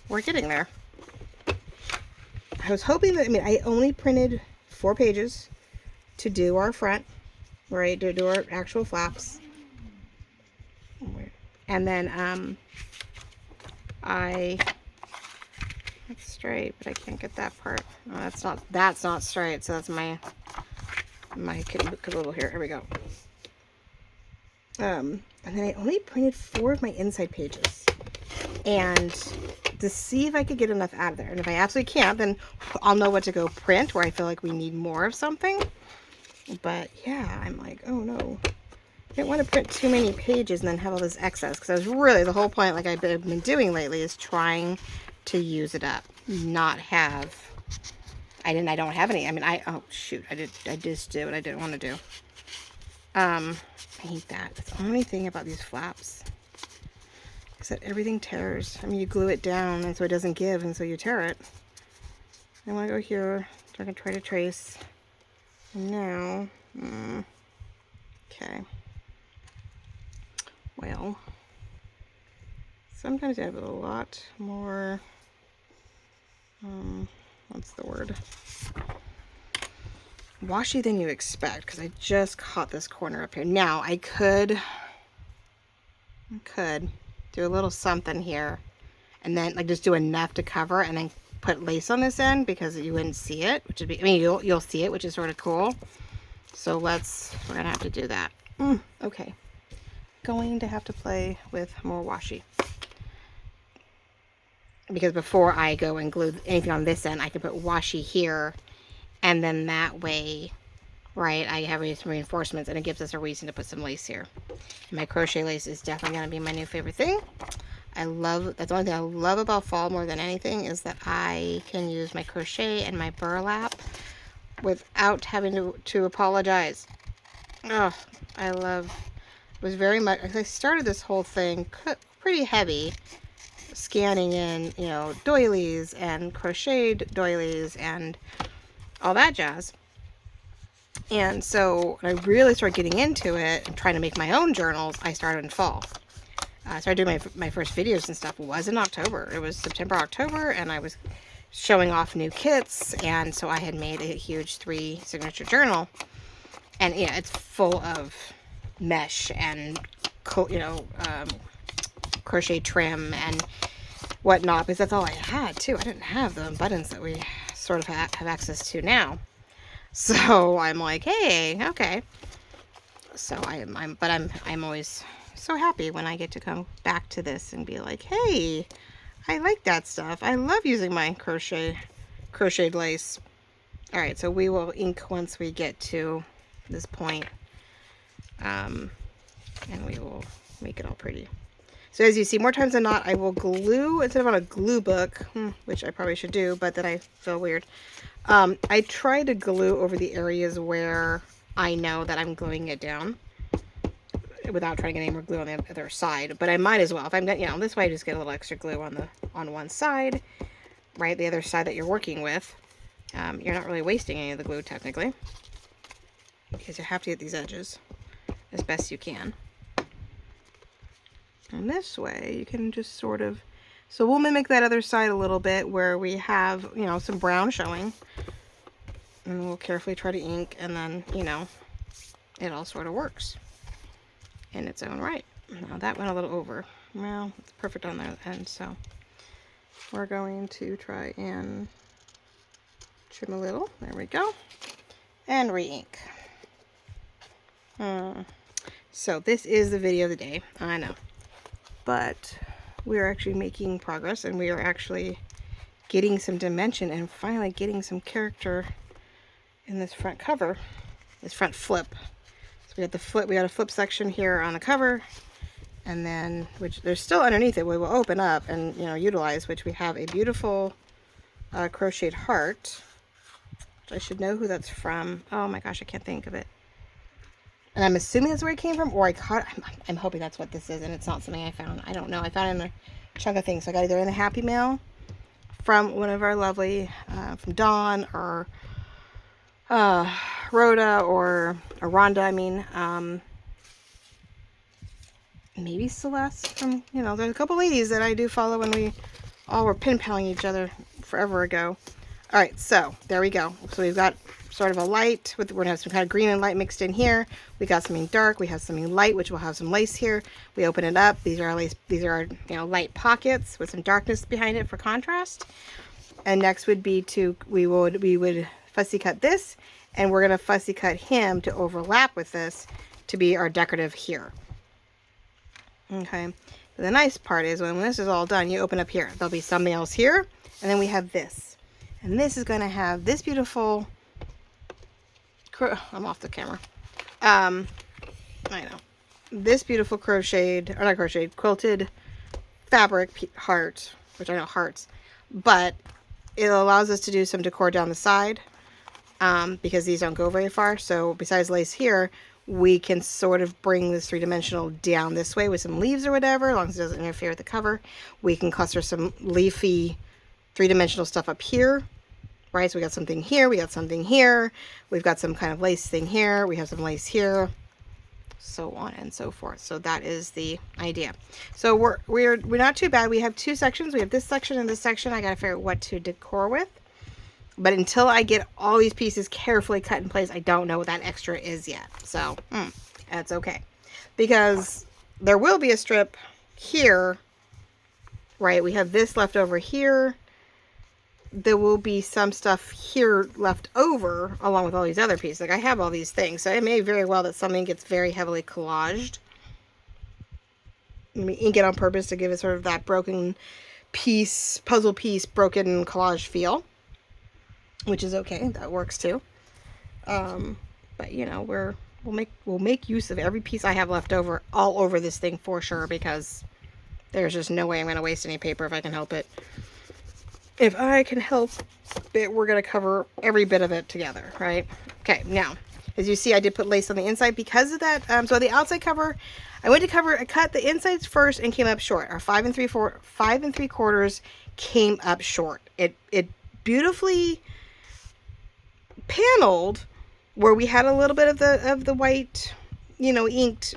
Speaker 1: we're getting there. I was hoping that, I mean, I only printed 4 pages to do our front, right, to do our actual flaps. And then, that's straight, but I can't get that part. No, that's not straight, so that's my caboodle here. Here we go. And then I only printed 4 of my inside pages. And to see if I could get enough out of there. And if I absolutely can't, then I'll know what to go print where I feel like we need more of something. But yeah, I'm like, oh no. I didn't want to print too many pages and then have all this excess. Because that was really the whole point, like I've been doing lately, is trying to use it up. Not have... I don't have any. I mean, oh shoot, I just did what I didn't want to do. I hate that. That's the only thing about these flaps. Is that everything tears. I mean, you glue it down and so it doesn't give and so you tear it. I want to go here. So I can try to trace. And now, okay. Well, sometimes I have a lot more, what's the word? Washi than you expect, because I just caught this corner up here. Now, I could do a little something here, and then like just do enough to cover, and then put lace on this end because you wouldn't see it, which would be, I mean, you'll see it, which is sort of cool. So we're gonna have to do that. Okay, going to have to play with more washi, because before I go and glue anything on this end, I can put washi here, and then that way, right, I have some reinforcements, and it gives us a reason to put some lace here. My crochet lace is definitely going to be my new favorite thing. That's the only thing I love about fall more than anything, is that I can use my crochet and my burlap without having to apologize. Oh, it was very much, I started this whole thing pretty heavy. scanning in, you know, doilies and crocheted doilies and all that jazz. And so when I really started getting into it and trying to make my own journals, I started in fall. I started doing my first videos and stuff was in October. It was September, October, and I was showing off new kits. And so I had made a huge 3 signature journal. And yeah, it's full of mesh and, you know, crochet trim and whatnot, because that's all I had too. I didn't have the buttons that we sort of have access to now. So I'm like, hey, okay. So I'm always so happy when I get to come back to this and be like, hey, I like that stuff. I love using my crocheted lace. All right, so we will ink once we get to this point, and we will make it all pretty. So as you see, more times than not, I will glue instead of on a glue book, which I probably should do, but then I feel weird. I try to glue over the areas where I know that I'm gluing it down without trying to get any more glue on the other side. But I might as well. If I'm done, you know, this way I just get a little extra glue on one side, right? The other side that you're working with. You're not really wasting any of the glue technically, because you have to get these edges as best you can. And this way you can just sort of, so we'll mimic that other side a little bit where we have, you know, some brown showing, and we'll carefully try to ink, and then, you know, it all sort of works in its own right. Now that went a little over. Well, it's perfect on the end, so we're going to try and trim a little. There we go. And re-ink. So this is the video of the day. I know. But we're actually making progress, and we are actually getting some dimension and finally getting some character in this front cover, this front flip. So we got the flip, we got a flip section here on the cover, and then, which there's still underneath it, we will open up and, you know, utilize, which we have a beautiful crocheted heart, which I should know who that's from. Oh my gosh, I can't think of it. And I'm assuming that's where it came from, or I caught, I'm hoping that's what this is, and it's not something I found. I don't know. I found it in a chunk of things. So I got either in the Happy Mail from one of our lovely, from Dawn, or Rhoda, or Rhonda, I mean. Maybe Celeste from, you know, there's a couple ladies that I do follow, and we all were pen paling each other forever ago. All right, so there we go. So we've got sort of a light with, we're gonna have some kind of green and light mixed in here. We got something dark, we have something light, which will have some lace here. We open it up, these are our lace, these are our, you know, light pockets with some darkness behind it for contrast. And next would be to, we would fussy cut this, and we're gonna fussy cut him to overlap with this to be our decorative here. Okay, but the nice part is when this is all done, you open up here, there'll be something else here, and then we have this. And this is gonna have this beautiful, I'm off the camera. I know. This beautiful crocheted, or not crocheted, quilted fabric heart, which I know hearts, but it allows us to do some decor down the side, because these don't go very far. So besides lace here, we can sort of bring this 3-dimensional down this way with some leaves or whatever, as long as it doesn't interfere with the cover. We can cluster some leafy 3-dimensional stuff up here. Right, so we got something here, we got something here, we've got some kind of lace thing here, we have some lace here, so on and so forth. So that is the idea. So we're not too bad. We have 2 sections. We have this section and this section. I gotta figure out what to decor with. But until I get all these pieces carefully cut in place, I don't know what that extra is yet. So that's okay, because there will be a strip here. Right, we have this left over here. There will be some stuff here left over along with all these other pieces. Like I have all these things, so it may very well that something gets very heavily collaged. Let me ink it on purpose to give it sort of that broken piece, puzzle piece, broken collage feel, which is okay. That works too. But you know, we'll make use of every piece I have left over all over this thing for sure, because there's just no way I'm going to waste any paper if I can help it. If I can help it, we're going to cover every bit of it together, right? Okay, now, As you see, I did put lace on the inside because of that. So the outside cover, I cut the insides first and came up short. Our 5 3/4 came up short. It beautifully paneled where we had a little bit of the white, you know, inked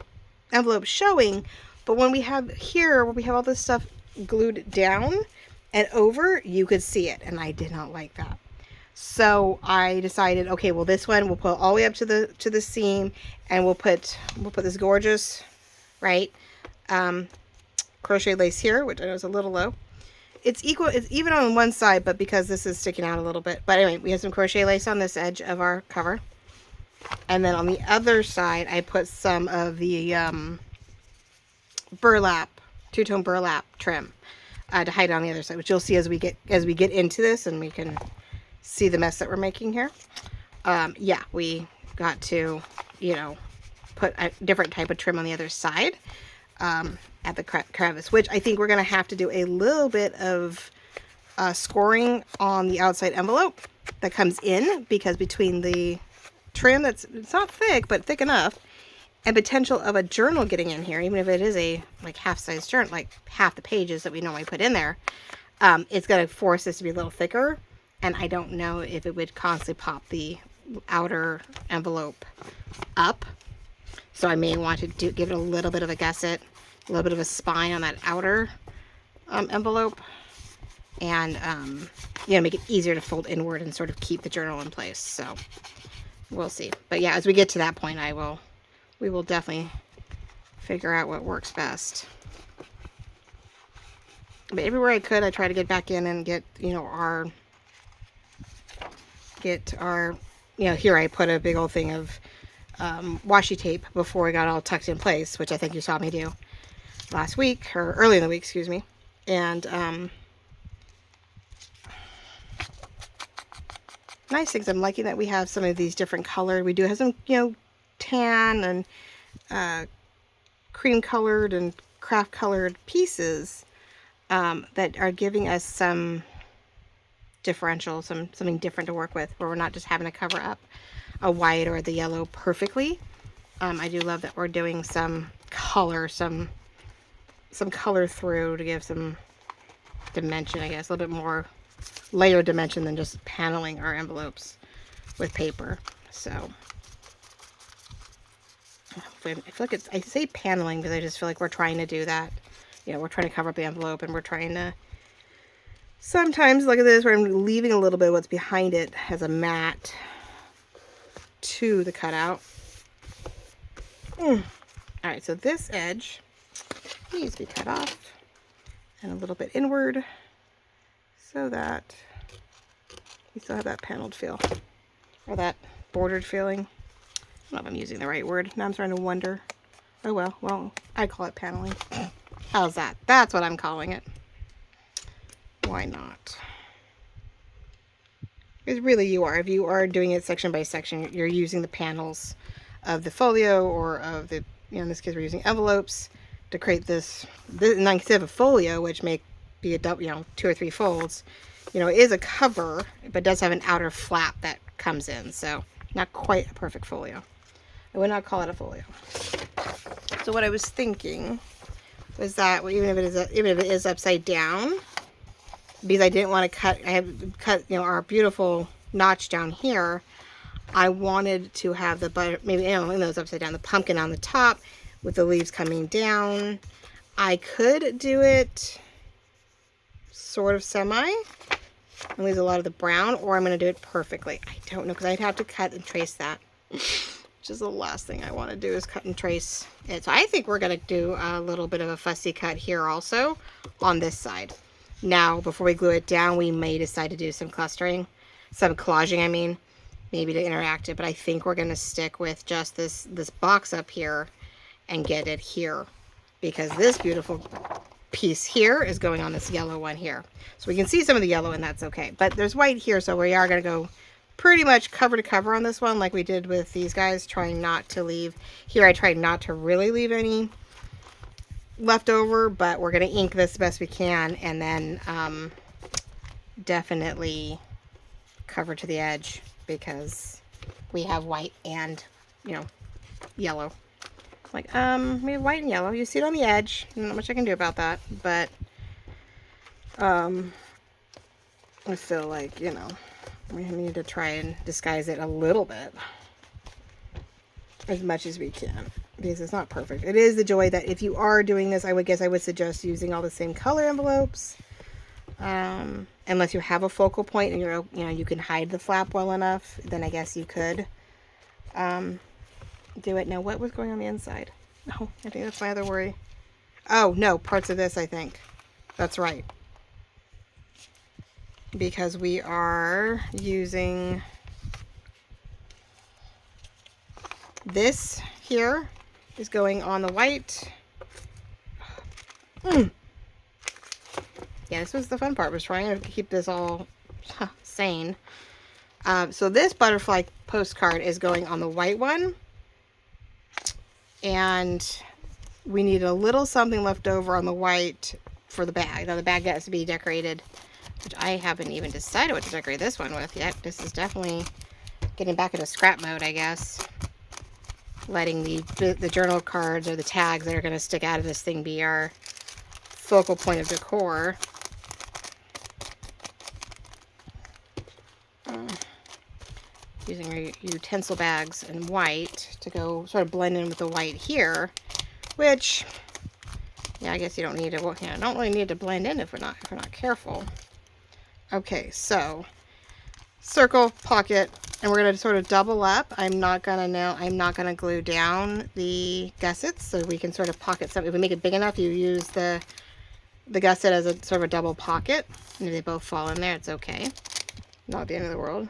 Speaker 1: envelope showing, but when we have here where we have all this stuff glued down and over, you could see it, and I did not like that. So I decided, okay, well, this one we'll put all the way up to the seam, and we'll put this gorgeous, right, crochet lace here, which I know is a little low. It's even on one side, but because this is sticking out a little bit. But anyway, we have some crochet lace on this edge of our cover. And then on the other side, I put some of the burlap, two-tone burlap trim to hide on the other side, which you'll see as we get into this, and we can see the mess that we're making here. Yeah, we got to, you know, put a different type of trim on the other side. At the crevice, which I think we're going to have to do a little bit of scoring on the outside envelope that comes in, because between the trim it's not thick, but thick enough, and potential of a journal getting in here, even if it is a like half-size journal, like half the pages that we normally put in there, it's going to force this to be a little thicker, and I don't know if it would constantly pop the outer envelope up. So I may want to give it a little bit of a gusset, a little bit of a spine on that outer envelope, and you know, make it easier to fold inward and sort of keep the journal in place. So we'll see. But yeah, as we get to that point, we will definitely figure out what works best. But everywhere I could, I try to get back in and get, you know, you know, here I put a big old thing of washi tape before I got all tucked in place, which I think you saw me do last week, or early in the week, excuse me. And nice things, I'm liking that we have some of these different colored, we do have some, you know, tan and cream colored and craft colored pieces that are giving us some differential, something different to work with, where we're not just having to cover up a white or the yellow perfectly. I do love that we're doing some color, some color through to give some dimension, I guess, a little bit more layer dimension than just paneling our envelopes with paper. So I feel like I say paneling because I just feel like we're trying to do that. You know, we're trying to cover up the envelope, and we're trying to sometimes, look at this, where I'm leaving a little bit of what's behind it as a mat to the cutout. Alright, so this edge needs to be cut off and a little bit inward so that we still have that paneled feel, or that bordered feeling. I don't know if I'm using the right word. Now I'm starting to wonder. Oh well, I call it paneling. How's that? That's what I'm calling it. Why not? Because really you are. If you are doing it section by section, you're using the panels of the folio, or of the, you know, in this case we're using envelopes to create this instead of a folio, which may be a double, you know, 2 or 3 folds, you know, it is a cover, but does have an outer flap that comes in, so not quite a perfect folio. I would not call it a folio. So what I was thinking was that, well, even if it is upside down, because I didn't want to cut, I have cut, you know, our beautiful notch down here, I wanted to have the butter, maybe, you know, those upside down, the pumpkin on the top with the leaves coming down. I could do it sort of semi and leave a lot of the brown, or I'm going to do it perfectly. I don't know, because I'd have to cut and trace that, which is the last thing I want to do, is cut and trace it. So I think we're going to do a little bit of a fussy cut here also on this side. Now, before we glue it down, we may decide to do some clustering, some collaging, I mean, maybe to interact it, but I think we're going to stick with just this box up here and get it here, because this beautiful piece here is going on this yellow one here. So we can see some of the yellow, and that's okay. But there's white here, so we are going to go pretty much cover to cover on this one, like we did with these guys, trying not to leave. Here I tried not to really leave any left over, but we're going to ink this the best we can, and then definitely cover to the edge, because we have white and, you know, yellow. Like, we have white and yellow. You see it on the edge. Not much I can do about that, but, I feel like, you know, we need to try and disguise it a little bit. As much as we can. Because it's not perfect. It is the joy that if you are doing this, I would suggest using all the same color envelopes. Unless you have a focal point and you know, you can hide the flap well enough, then I guess you could, do it. Now, what was going on the inside? Oh, I think that's my other worry. Oh, no, parts of this, I think. That's right. Because we are using this here is going on the white. Yeah, this was the fun part, was trying to keep this all sane. So this butterfly postcard is going on the white one. And we need a little something left over on the white for the bag. Now the bag has to be decorated, which I haven't even decided what to decorate this one with yet. This is definitely getting back into scrap mode, I guess. Letting the journal cards or the tags that are going to stick out of this thing be our focal point of decor. Using our utensil bags in white to go sort of blend in with the white here, which, yeah, I guess you don't need to, well, you know, don't really need to blend in if we're not careful. Okay, so circle, pocket, and we're going to sort of double up. I'm not going to glue down the gussets, so we can sort of pocket some. If we make it big enough, you use the gusset as a sort of a double pocket. And if they both fall in there, it's okay. Not the end of the world.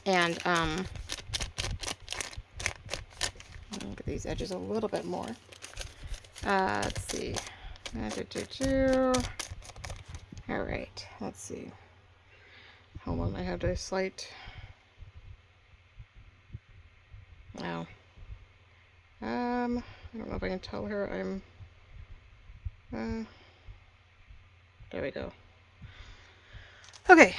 Speaker 1: And look at these edges a little bit more. Let's see. All right, let's see. Hold on, I have a slight. No. I don't know if I can tell her I'm. There we go. Okay.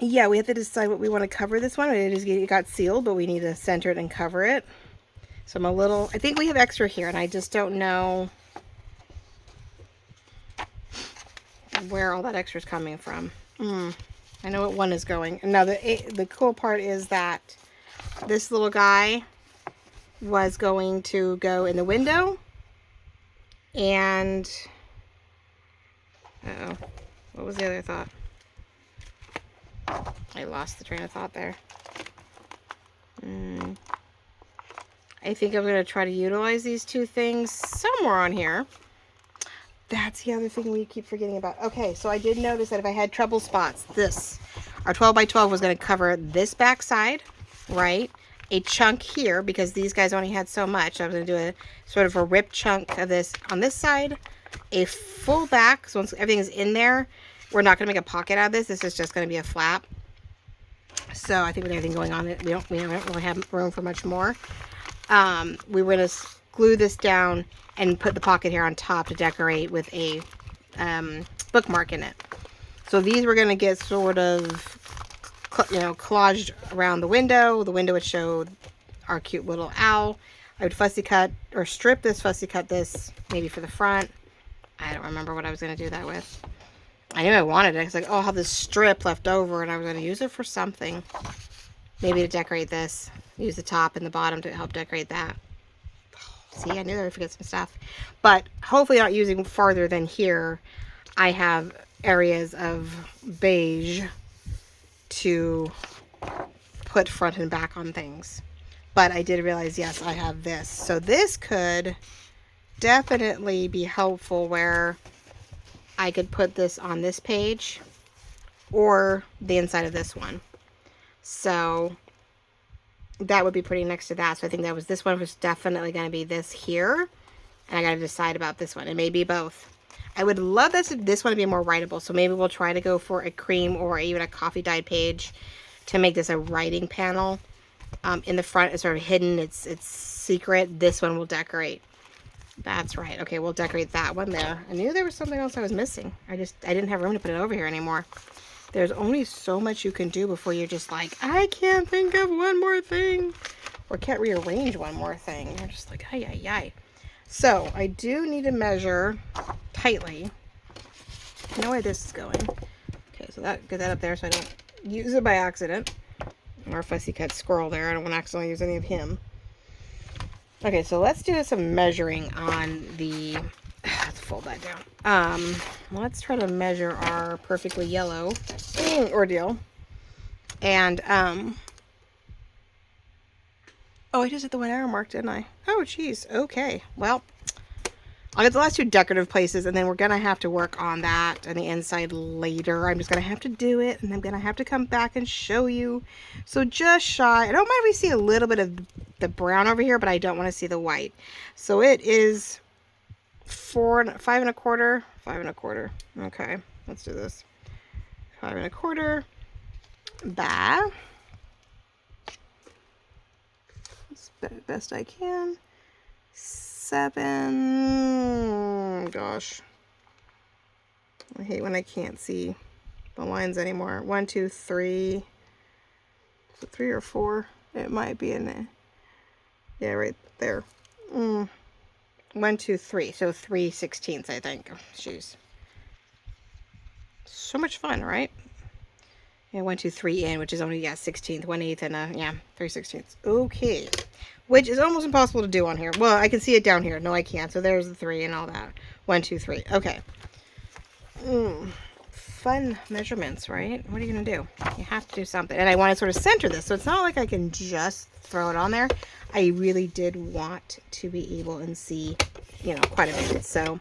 Speaker 1: Yeah, we have to decide what we want to cover this one. It got sealed, but we need to center it and cover it. So I think we have extra here, and I just don't know where all that extra is coming from. I know what one is going. And now the cool part is that this little guy was going to go in the window. And, uh-oh, what was the other thought? I lost the train of thought there. I think I'm going to try to utilize these two things somewhere on here. That's the other thing we keep forgetting about. Okay, so I did notice that if I had trouble spots, our 12 by 12 was going to cover this back side, right? A chunk here, because these guys only had so much. I was going to do a sort of a rip chunk of this on this side. A full back, so once everything's in there, we're not going to make a pocket out of this. This is just going to be a flap. So I think with everything going on, we don't really have room for much more. We were going to glue this down and put the pocket here on top to decorate with a bookmark in it. So these were going to get sort of, collaged around the window. The window would show our cute little owl. I would fussy cut or strip this, fussy cut this, maybe for the front. I don't remember what I was going to do that with. I knew I wanted it. It's like, oh, I'll have this strip left over, and I was going to use it for something. Maybe to decorate this. Use the top and the bottom to help decorate that. See, I knew I would forget some stuff. But hopefully not using farther than here. I have areas of beige to put front and back on things. But I did realize, yes, I have this. So this could definitely be helpful where I could put this on this page or the inside of this one. So that would be pretty next to that. So I think this one was definitely going to be this here. And I got to decide about this one. It may be both. I would love this one to be more writable. So maybe we'll try to go for a cream or even a coffee dyed page to make this a writing panel. In the front, it's sort of hidden. It's secret. This one will decorate. That's right. Okay, we'll decorate that one there. I knew there was something else I was missing. I didn't have room to put it over here anymore. there's only so much you can do before you're just like, I can't think of one more thing, or can't rearrange one more thing. You're just like, ay, ay, ay. So I do need to measure tightly. I know where this is going. Okay, so get that up there so I don't use it by accident. Our fussy cut squirrel there. I don't want to accidentally use any of him. Okay, so let's do some measuring on the... Let's fold that down. Let's try to measure our perfectly yellow ordeal. And, oh, I just hit the 1 hour mark, didn't I? Oh, geez. Okay. Well, I'll get the last 2 decorative places, and then we're going to have to work on that and the inside later. I'm just going to have to do it, and I'm going to have to come back and show you. So just shy. I don't mind if we see a little bit of the brown over here, but I don't want to see the white. So it is 5 1/4. 5 1/4. Okay, let's do this. 5 1/4. Bah. As best I can. 7. Gosh, I hate when I can't see the lines anymore. 1 2 3. Is it 3 or 4? It might be in there. Yeah, right there. 1 2 3. So 3/16, I think. Jeez, so much fun, right? Yeah, 1 2 3 in, which is only 16th, 1/8, and 3/16. Okay. Which is almost impossible to do on here. Well, I can see it down here. No, I can't. So there's the 3 and all that. 1 2 3. Okay. Fun measurements, right? What are you going to do? You have to do something. And I want to sort of center this. So it's not like I can just throw it on there. I really did want to be able and see, quite a bit. So,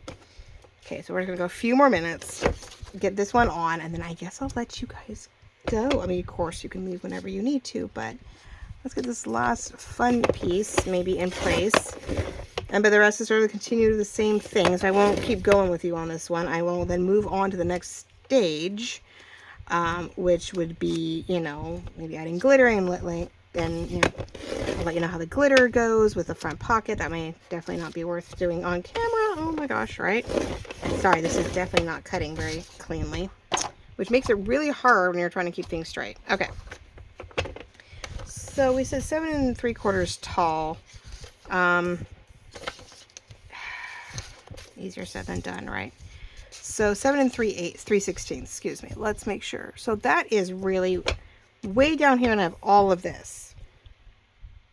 Speaker 1: okay. So we're going to go a few more minutes. Get this one on. And then I guess I'll let you guys go. I mean, of course, you can leave whenever you need to. But... let's get this last fun piece maybe in place. And but the rest is sort of continue the same thing. So I won't keep going with you on this one. I will then move on to the next stage, which would be, maybe adding glitter and I'll let you know how the glitter goes with the front pocket. That may definitely not be worth doing on camera. Oh my gosh, right? Sorry, this is definitely not cutting very cleanly, which makes it really hard when you're trying to keep things straight. Okay. So we said 7 3/4 tall. Easier said than done, right? So 7 3/16. Excuse me. Let's make sure. So that is really way down here, and I have all of this,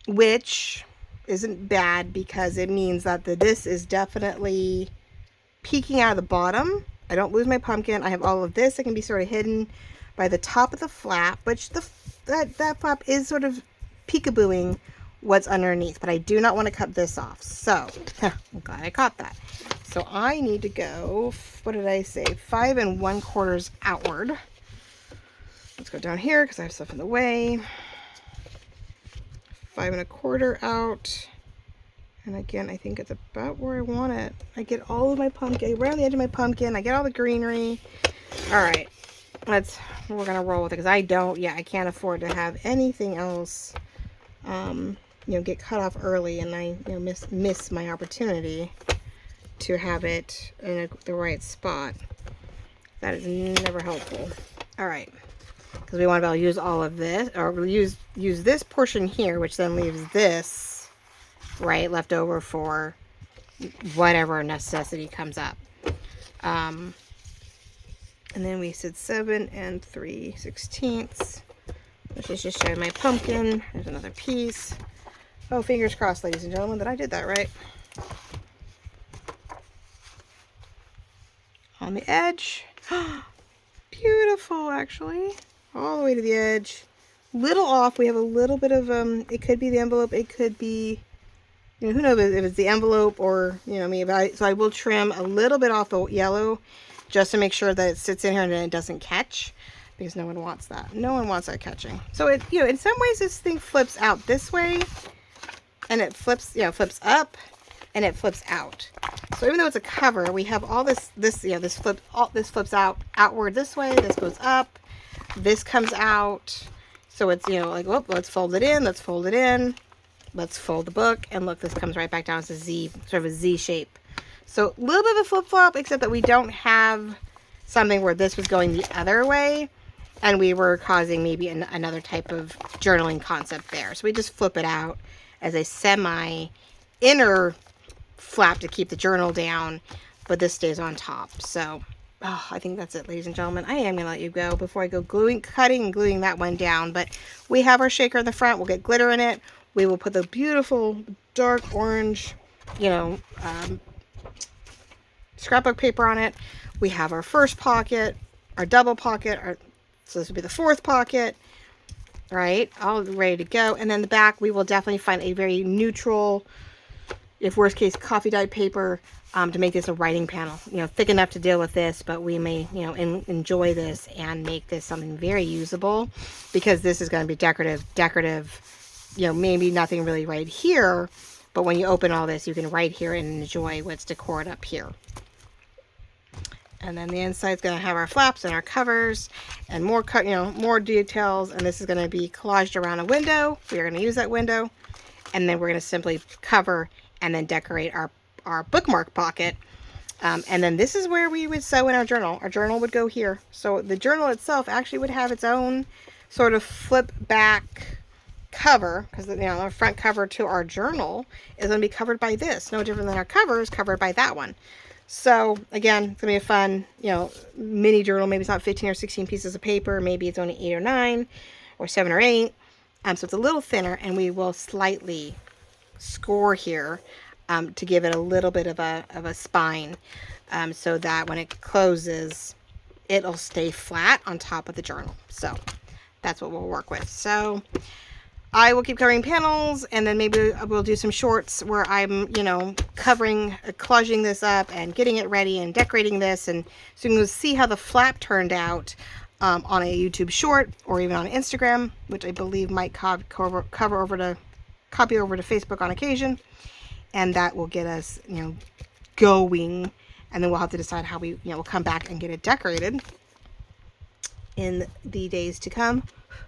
Speaker 1: which isn't bad because it means that this is definitely peeking out of the bottom. I don't lose my pumpkin. I have all of this that can be sort of hidden by the top of the flap, which that flap is sort of peekabooing what's underneath, but I do not want to cut this off. So I'm glad I caught that. So I need to go, what did I say? 5 1/4 outward. Let's go down here because I have stuff in the way. 5 1/4 out. And again, I think it's about where I want it. I get all of my pumpkin, around the edge of my pumpkin. I get all the greenery. All right. We're gonna roll with it because I can't afford to have anything else get cut off early, and I miss my opportunity to have it in the right spot. That is never helpful. All right, because we want to be able to use all of this, or use this portion here, which then leaves this left over for whatever necessity comes up. And then we said 7 3/16, which is just showing my pumpkin. There's another piece. Oh, fingers crossed, ladies and gentlemen, that I did that right. On the edge. Beautiful, actually. All the way to the edge. Little off. We have a little bit of, it could be the envelope. It could be, who knows if it's the envelope or, so I will trim a little bit off the yellow just to make sure that it sits in here and it doesn't catch, because no one wants that. No one wants that catching. So it, in some ways this thing flips out this way, and it flips, flips up, and it flips out. So even though it's a cover, we have all this flips outward this way. This goes up. This comes out. So it's, oh, let's fold it in. Let's fold it in. Let's fold the book, and look, this comes right back down as a Z, sort of a Z shape. So a little bit of a flip-flop, except that we don't have something where this was going the other way. and we were causing maybe another type of journaling concept there. So we just flip it out as a semi inner flap to keep the journal down, but this stays on top. So I think that's it, ladies and gentlemen. I am gonna let you go before I go cutting and gluing that one down. But we have our shaker in the front. We'll get glitter in it. We will put the beautiful dark orange, you know, scrapbook paper on it. We have our first pocket, our double pocket, so this would be the fourth pocket, right? All ready to go. And then the back, we will definitely find a very neutral, if worst case, coffee dyed paper to make this a writing panel. You know, thick enough to deal with this, but we may, you know, enjoy this and make this something very usable, because this is going to be decorative, you know, maybe nothing really right here, but when you open all this, you can write here and enjoy what's decorated up here. And then the inside is going to have our flaps and our covers and more, you know, more details. And this is going to be collaged around a window. We are going to use that window. And then we're going to simply cover and then decorate our bookmark pocket. And then this is where we would sew in our journal. Our journal would go here. So the journal itself actually would have its own sort of flip back cover, because, you know, our front cover to our journal is going to be covered by this. No different than our cover is covered by that one. So again, it's gonna be a fun, you know, mini journal. Maybe it's not 15 or 16 pieces of paper. Maybe it's only 8 or 9 or 7 or 8. So it's a little thinner, and we will slightly score here to give it a little bit of a spine, so that when it closes, it'll stay flat on top of the journal. So that's what we'll work with. So I will keep covering panels, and then maybe we'll do some shorts where I'm, you know, collaging this up and getting it ready and decorating this. And so you can see how the flap turned out on a YouTube short, or even on Instagram, which I believe might copy over to Facebook on occasion. And that will get us, you know, going. And then we'll have to decide how we, you know, we'll come back and get it decorated in the days to come,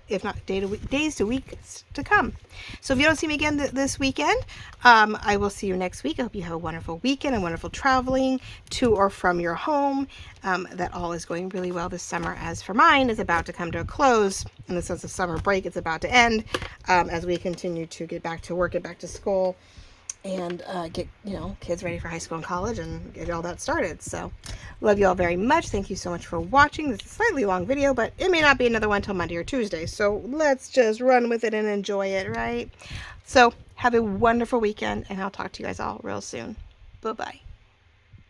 Speaker 1: if not days to weeks to come. So if you don't see me again this weekend, I will see you next week. I hope you have a wonderful weekend and wonderful traveling to or from your home. That all is going really well this summer. As for mine, is about to come to a close in the sense of summer break. It's about to end as we continue to get back to work, get back to school, and get, you know, kids ready for high school and college and get all that started. So love you all very much. Thank you so much for watching. This is a slightly long video, but it may not be another one till Monday or Tuesday. So let's just run with it and enjoy it, right? So have a wonderful weekend, and I'll talk to you guys all real soon. Bye-bye.